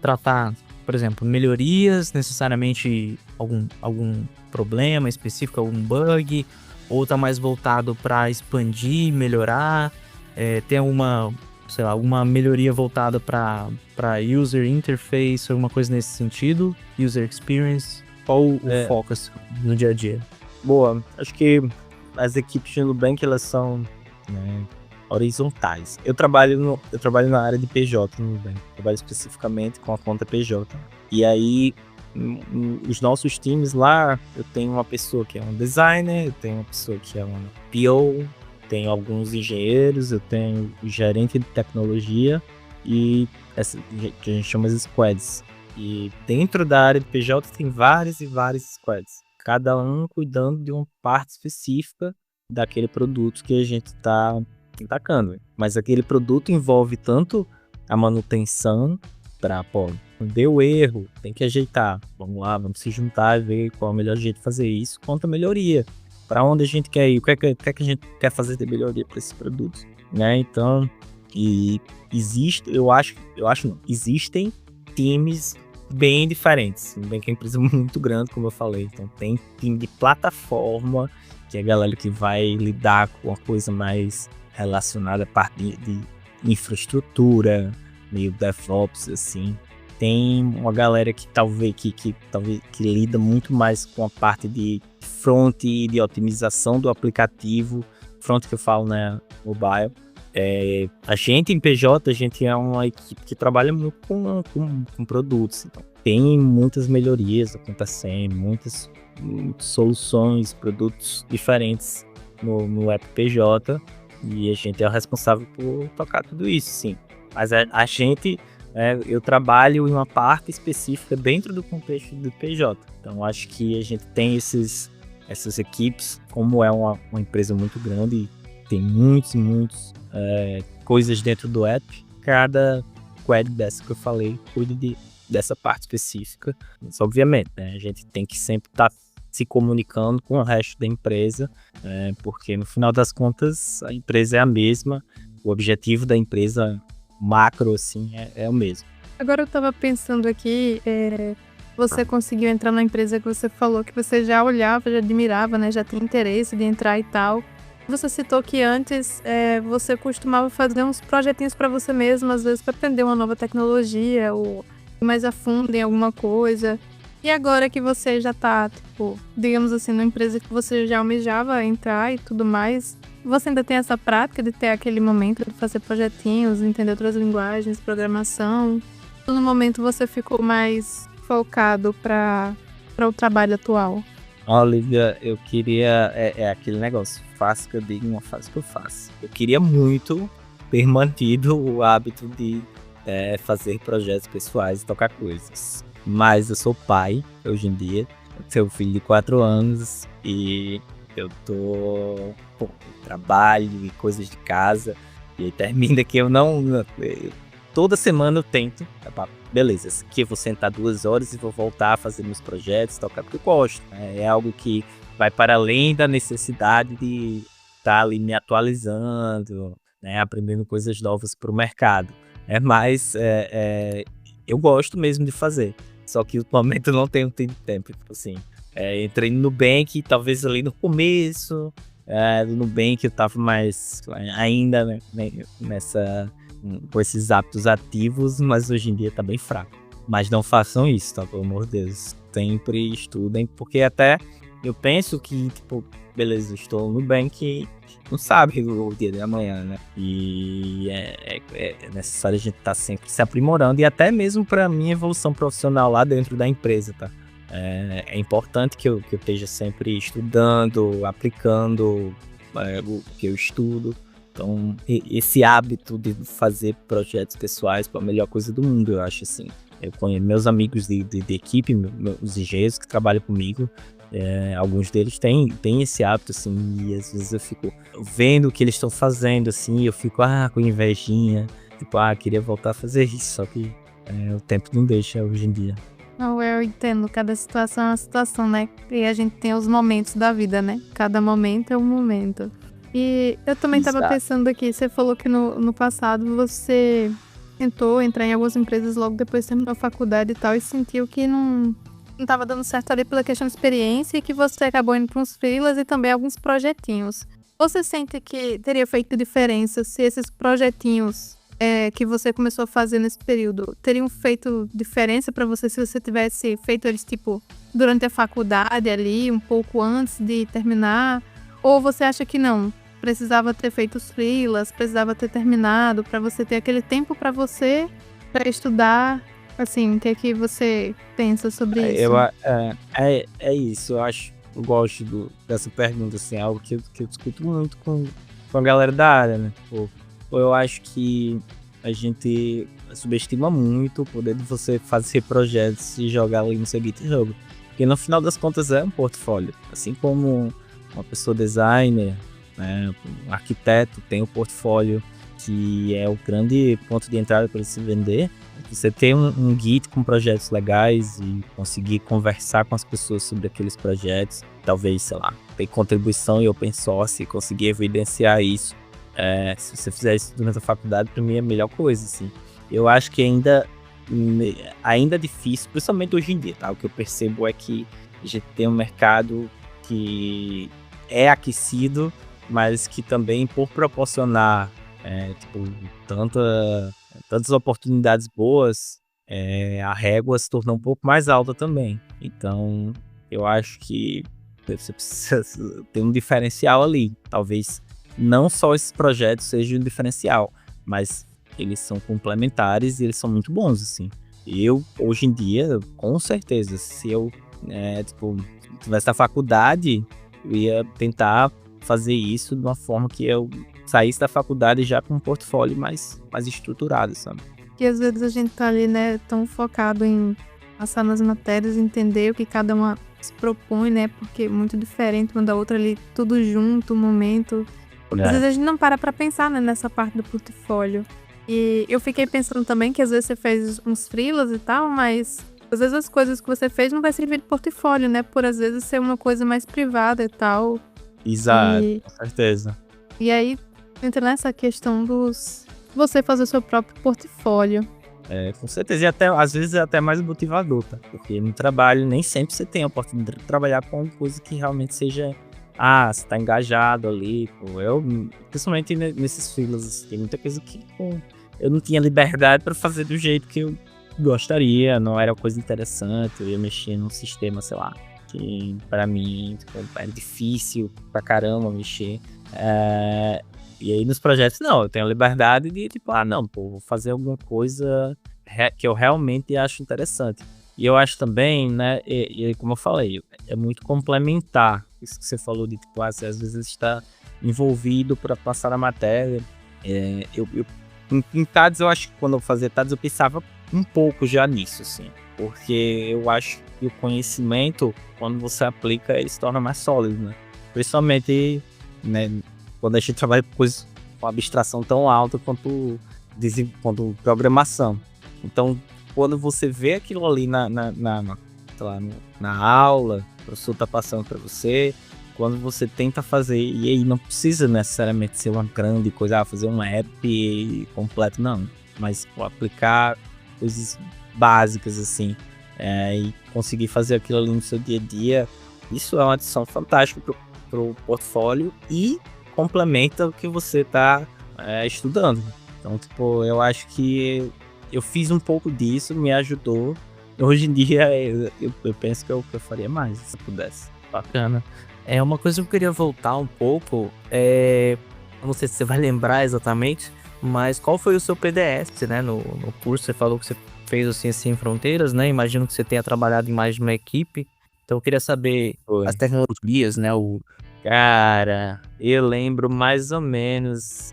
S1: tratar, por exemplo, melhorias, necessariamente algum problema específico, algum bug, ou tá mais voltado para expandir, melhorar, tem alguma melhoria voltada para user interface, alguma coisa nesse sentido, user experience, ou o foco no dia a dia?
S3: Boa, acho que as equipes do Nubank, elas são, né, horizontais. Eu trabalho na área de PJ no Nubank, trabalho especificamente com a conta PJ. E aí, os nossos times lá, eu tenho uma pessoa que é um designer, eu tenho uma pessoa que é uma PO, tenho alguns engenheiros, eu tenho o gerente de tecnologia e essa que a gente chama de squads. E dentro da área de PJ tem vários e vários squads, cada um cuidando de uma parte específica daquele produto que a gente está atacando. Mas aquele produto envolve tanto a manutenção para, deu erro, tem que ajeitar. Vamos lá, vamos se juntar e ver qual é o melhor jeito de fazer isso, quanto a melhoria. Para onde a gente quer ir, o que é que a gente quer fazer de melhoria para esses produtos, né? Então, existem times bem diferentes, bem que a empresa é muito grande, como eu falei. Então, tem time de plataforma, que é a galera que vai lidar com a coisa mais relacionada à parte de infraestrutura, meio DevOps, assim. Tem uma galera que talvez que lida muito mais com a parte de front e de otimização do aplicativo. Front que eu falo, né, mobile. A gente em PJ, a gente é uma equipe que trabalha muito com produtos. Então, tem muitas melhorias acontecendo, muitas soluções, produtos diferentes no app PJ. E a gente é o responsável por tocar tudo isso, sim. Mas a gente... eu trabalho em uma parte específica dentro do contexto do PJ. Então, acho que a gente tem essas equipes, como é uma empresa muito grande, tem muitos coisas dentro do app. Cada squad dessa que eu falei cuida dessa parte específica. Mas, obviamente, né, a gente tem que sempre estar se comunicando com o resto da empresa, porque no final das contas a empresa é a mesma, o objetivo da empresa macro, assim, é o mesmo.
S2: Agora eu tava pensando aqui, você conseguiu entrar na empresa que você falou que você já olhava, já admirava, né? Já tinha interesse de entrar e tal. Você citou que antes você costumava fazer uns projetinhos para você mesmo, às vezes para aprender uma nova tecnologia ou ir mais a fundo em alguma coisa. E agora que você já tá, tipo, digamos assim, numa empresa que você já almejava entrar e tudo mais, você ainda tem essa prática de ter aquele momento de fazer projetinhos, entender outras linguagens, programação? Ou no momento você ficou mais focado para o trabalho atual?
S3: Olivia, eu queria... aquele negócio, faço que eu digo, não faço que eu faço. Eu queria muito ter mantido o hábito de fazer projetos pessoais e tocar coisas. Mas eu sou pai, hoje em dia. Eu tenho um filho de 4 anos e eu tô com trabalho e coisas de casa. E aí termina que toda semana eu tento. Beleza, aqui eu vou sentar 2 horas e vou voltar a fazer meus projetos, tocar porque eu gosto. É algo que vai para além da necessidade de estar ali me atualizando, né, aprendendo coisas novas para o mercado. Mas eu gosto mesmo de fazer. Só que ultimamente eu não tenho tempo, tipo assim. Entrei no Nubank, talvez ali no começo do Nubank eu tava mais ainda, né, com esses hábitos ativos, mas hoje em dia tá bem fraco. Mas não façam isso, tá? Pelo amor de Deus. Sempre estudem, porque até eu penso que, tipo, beleza, estou no Nubank, não sabe o dia de amanhã, né? E é necessário a gente estar sempre se aprimorando, e até mesmo para minha evolução profissional lá dentro da empresa, tá? É importante que eu esteja sempre estudando, aplicando o que eu estudo. Então, esse hábito de fazer projetos pessoais é a melhor coisa do mundo, eu acho, assim. Eu conheço meus amigos de equipe, meus engenheiros que trabalham comigo, alguns deles têm esse hábito, assim, e às vezes eu fico vendo o que eles estão fazendo, assim, e eu fico, com invejinha, tipo, queria voltar a fazer isso, só que o tempo não deixa hoje em dia.
S2: Não, eu entendo, cada situação é uma situação, né? E a gente tem os momentos da vida, né? Cada momento é um momento. E eu também tava pensando aqui, você falou que no passado você tentou entrar em algumas empresas logo depois de terminar a faculdade e tal, e sentiu que não tava dando certo ali pela questão de experiência e que você acabou indo para uns freelas e também alguns projetinhos. Você sente que teria feito diferença se esses projetinhos que você começou a fazer nesse período teriam feito diferença para você se você tivesse feito eles, tipo, durante a faculdade ali, um pouco antes de terminar? Ou você acha que não? Precisava ter feito os freelas, precisava ter terminado para você ter aquele tempo para você, para estudar? Assim, o que é que você pensa sobre isso?
S3: É isso, eu gosto dessa pergunta, assim, algo que eu discuto muito com com a galera da área, né? Tipo, eu acho que a gente subestima muito o poder de você fazer projetos e jogar ali no seu GitHub. Porque no final das contas é um portfólio. Assim como uma pessoa designer, né, um arquiteto tem o portfólio, que é o grande ponto de entrada para se vender. Você ter um Git com projetos legais e conseguir conversar com as pessoas sobre aqueles projetos, talvez, sei lá, ter contribuição em open source e conseguir evidenciar isso. Se você fizer isso durante a faculdade, para mim é a melhor coisa, assim. Eu acho que ainda é difícil, principalmente hoje em dia, tá? O que eu percebo é que a gente tem um mercado que é aquecido, mas que também, por proporcionar tantas oportunidades boas, a régua se tornou um pouco mais alta também. Então, eu acho que você precisa ter um diferencial ali. Talvez não só esses projetos sejam um diferencial, mas eles são complementares e eles são muito bons, assim. Eu, hoje em dia, com certeza, se eu tivesse na faculdade, eu ia tentar fazer isso de uma forma que eu saísse da faculdade já com um portfólio mais estruturado, sabe?
S2: Que às vezes a gente tá ali, né, tão focado em passar nas matérias, entender o que cada uma se propõe, né, porque é muito diferente uma da outra ali, tudo junto, o momento. Às vezes a gente não para pra pensar, né, nessa parte do portfólio. E eu fiquei pensando também que às vezes você fez uns freelas e tal, mas às vezes as coisas que você fez não vai servir de portfólio, né, por às vezes ser uma coisa mais privada e tal.
S3: Exato, com certeza.
S2: E aí entra nessa questão você fazer o seu próprio portfólio.
S3: Com certeza, e até, às vezes é até mais motivador, tá? Porque no trabalho nem sempre você tem a oportunidade de trabalhar com uma coisa que realmente seja... você tá engajado ali, pô. Eu, principalmente nesses freelas, assim, tem muita coisa que eu não tinha liberdade para fazer do jeito que eu gostaria, não era coisa interessante, eu ia mexer num sistema, sei lá, que pra mim era difícil pra caramba mexer. E aí nos projetos, não, eu tenho a liberdade de vou fazer alguma coisa que eu realmente acho interessante. E eu acho também, né, e como eu falei, é muito complementar isso que você falou de, às vezes está envolvido para passar a matéria. Em TADS, eu acho que quando eu fazia TADS, eu pensava um pouco já nisso, assim, porque eu acho que o conhecimento, quando você aplica, ele se torna mais sólido, né? Principalmente, né, quando a gente trabalha com coisas com abstração tão alta quanto programação. Então, quando você vê aquilo ali na aula, o professor está passando para você, quando você tenta fazer, e aí não precisa necessariamente ser uma grande coisa, fazer um app completo, não, mas aplicar coisas básicas assim, e conseguir fazer aquilo ali no seu dia a dia, isso é uma adição fantástica pro portfólio e complementa o que você está estudando. Então, eu acho que eu fiz um pouco disso, me ajudou. Hoje em dia, eu penso que eu faria mais, se pudesse.
S1: Bacana. Uma coisa que eu queria voltar um pouco, não sei se você vai lembrar exatamente, mas qual foi o seu PDS, né, no curso? Você falou que você fez o Ciência Sem Fronteiras, né? Imagino que você tenha trabalhado em mais de uma equipe. Então eu queria saber as tecnologias, né?
S3: Cara, eu lembro mais ou menos,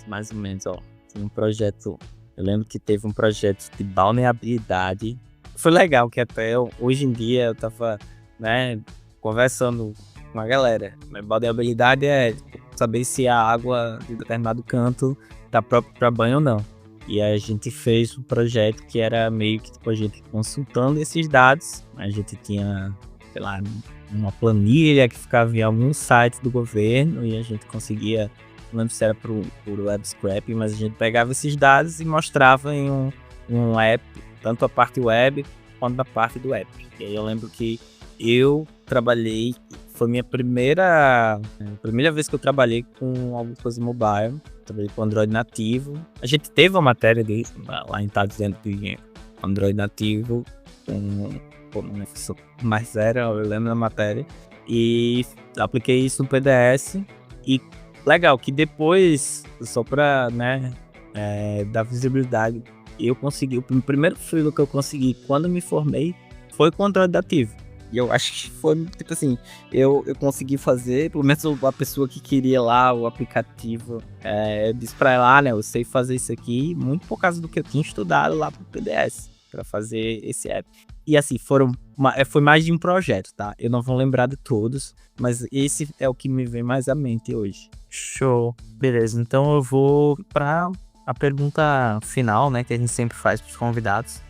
S3: ó. Tinha um projeto, eu lembro que teve um projeto de balneabilidade. Foi legal, que até hoje em dia eu tava, né, conversando com a galera. Mas balneabilidade é saber se a água de determinado canto tá própria para banho ou não. E a gente fez um projeto que era meio que a gente consultando esses dados. A gente tinha, sei lá, uma planilha que ficava em alguns sites do governo e a gente conseguia, não lembro se era por web scraping, mas a gente pegava esses dados e mostrava em um app, tanto a parte web quanto a parte do app. E aí eu lembro que eu trabalhei, foi minha primeira vez que eu trabalhei com alguma coisa mobile, trabalhei com Android nativo. A gente teve uma matéria lá em TADS dentro de Android nativo, mas eu lembro da matéria, e apliquei isso no PDS, e legal, que depois, só pra, né, dar visibilidade, eu consegui, o primeiro freela que eu consegui quando me formei, foi com Android nativo. E eu acho que foi, tipo assim, eu consegui fazer, pelo menos a pessoa que queria lá o aplicativo, eu disse pra ela, né, eu sei fazer isso aqui, muito por causa do que eu tinha estudado lá pro PDS, pra fazer esse app. E assim, foi mais de um projeto, tá? Eu não vou lembrar de todos, mas esse é o que me vem mais à mente hoje.
S1: Show. Beleza, então eu vou pra a pergunta final, né, que a gente sempre faz pros convidados.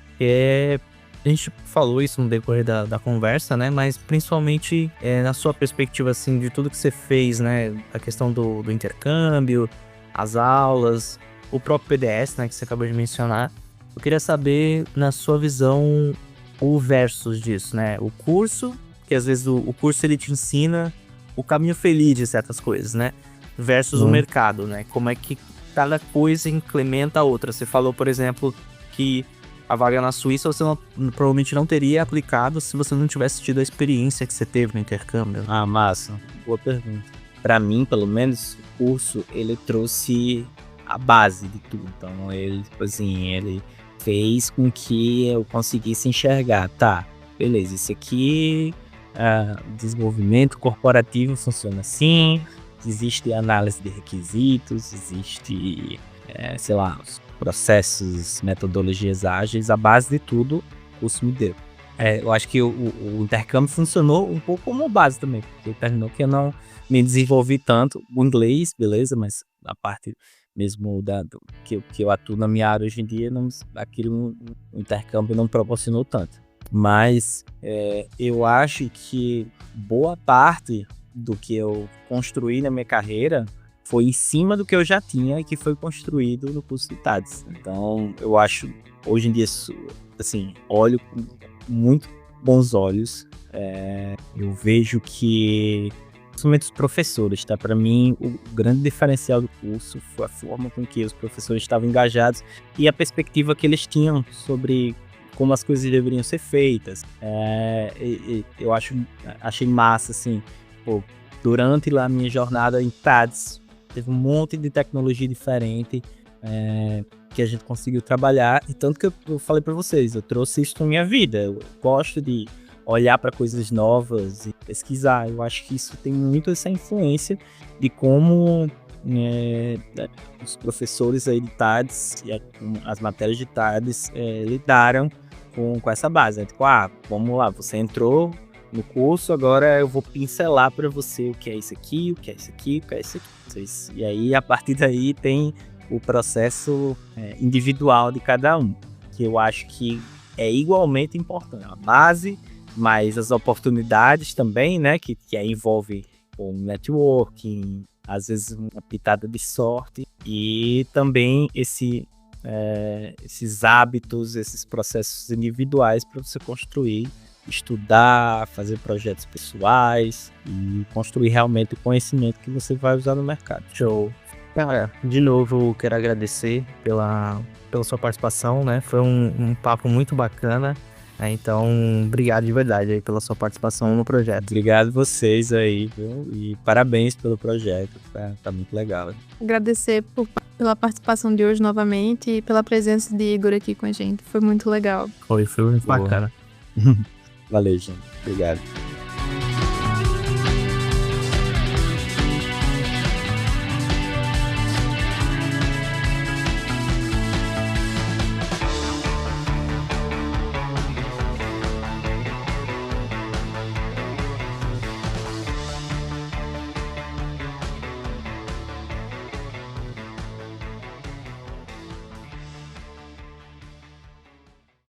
S1: A gente falou isso no decorrer da conversa, né, mas principalmente na sua perspectiva, assim, de tudo que você fez, né, a questão do intercâmbio, as aulas, o próprio PDS, né, que você acabou de mencionar. Eu queria saber, na sua visão, o versus disso, né, o curso, que às vezes o curso ele te ensina o caminho feliz de certas coisas, né, versus o mercado, né, como é que cada coisa implementa a outra. Você falou, por exemplo, que a vaga na Suíça você provavelmente não teria aplicado se você não tivesse tido a experiência que você teve no intercâmbio.
S3: Ah, massa. Boa pergunta. Pra mim, pelo menos, o curso, ele trouxe a base de tudo. Então, ele, tipo assim, ele fez com que eu conseguisse enxergar, tá, beleza, isso aqui, desenvolvimento corporativo funciona assim, existe análise de requisitos, existe, sei lá, os processos, metodologias ágeis, a base de tudo, o curso me deu. Eu acho que o intercâmbio funcionou um pouco como base também, porque terminou que eu não me desenvolvi tanto. O inglês, beleza, mas a parte mesmo que eu atuo na minha área hoje em dia, o intercâmbio não proporcionou tanto. Mas eu acho que boa parte do que eu construí na minha carreira foi em cima do que eu já tinha e que foi construído no curso de TADS. Então, eu acho, hoje em dia, assim, olho com muito bons olhos. Eu vejo que, principalmente os professores, tá? Para mim, o grande diferencial do curso foi a forma com que os professores estavam engajados e a perspectiva que eles tinham sobre como as coisas deveriam ser feitas. Eu achei massa, assim, durante lá a minha jornada em TADS, teve um monte de tecnologia diferente que a gente conseguiu trabalhar, e tanto que eu falei para vocês, eu trouxe isso na minha vida. Eu gosto de olhar para coisas novas e pesquisar. Eu acho que isso tem muito essa influência de como os professores aí de TADS e as matérias de TADS lidaram com essa base, né? Tipo, vamos lá, você entrou no curso, agora eu vou pincelar para você o que é isso aqui, o que é isso aqui, o que é isso aqui. E aí, a partir daí, tem o processo individual de cada um, que eu acho que é igualmente importante. A base, mas as oportunidades também, né, que envolve o networking, às vezes uma pitada de sorte, e também esses hábitos, esses processos individuais para você construir, estudar, fazer projetos pessoais e construir realmente o conhecimento que você vai usar no mercado.
S1: Show. Cara, de novo eu quero agradecer pela sua participação, né? Foi um papo muito bacana. Então, obrigado de verdade aí pela sua participação no projeto.
S3: Obrigado vocês aí, viu? E parabéns pelo projeto, tá muito legal.
S2: Agradecer pela participação de hoje novamente e pela presença de Igor aqui com a gente. Foi muito legal.
S1: Foi muito bacana.
S3: Valeu, gente. Obrigado.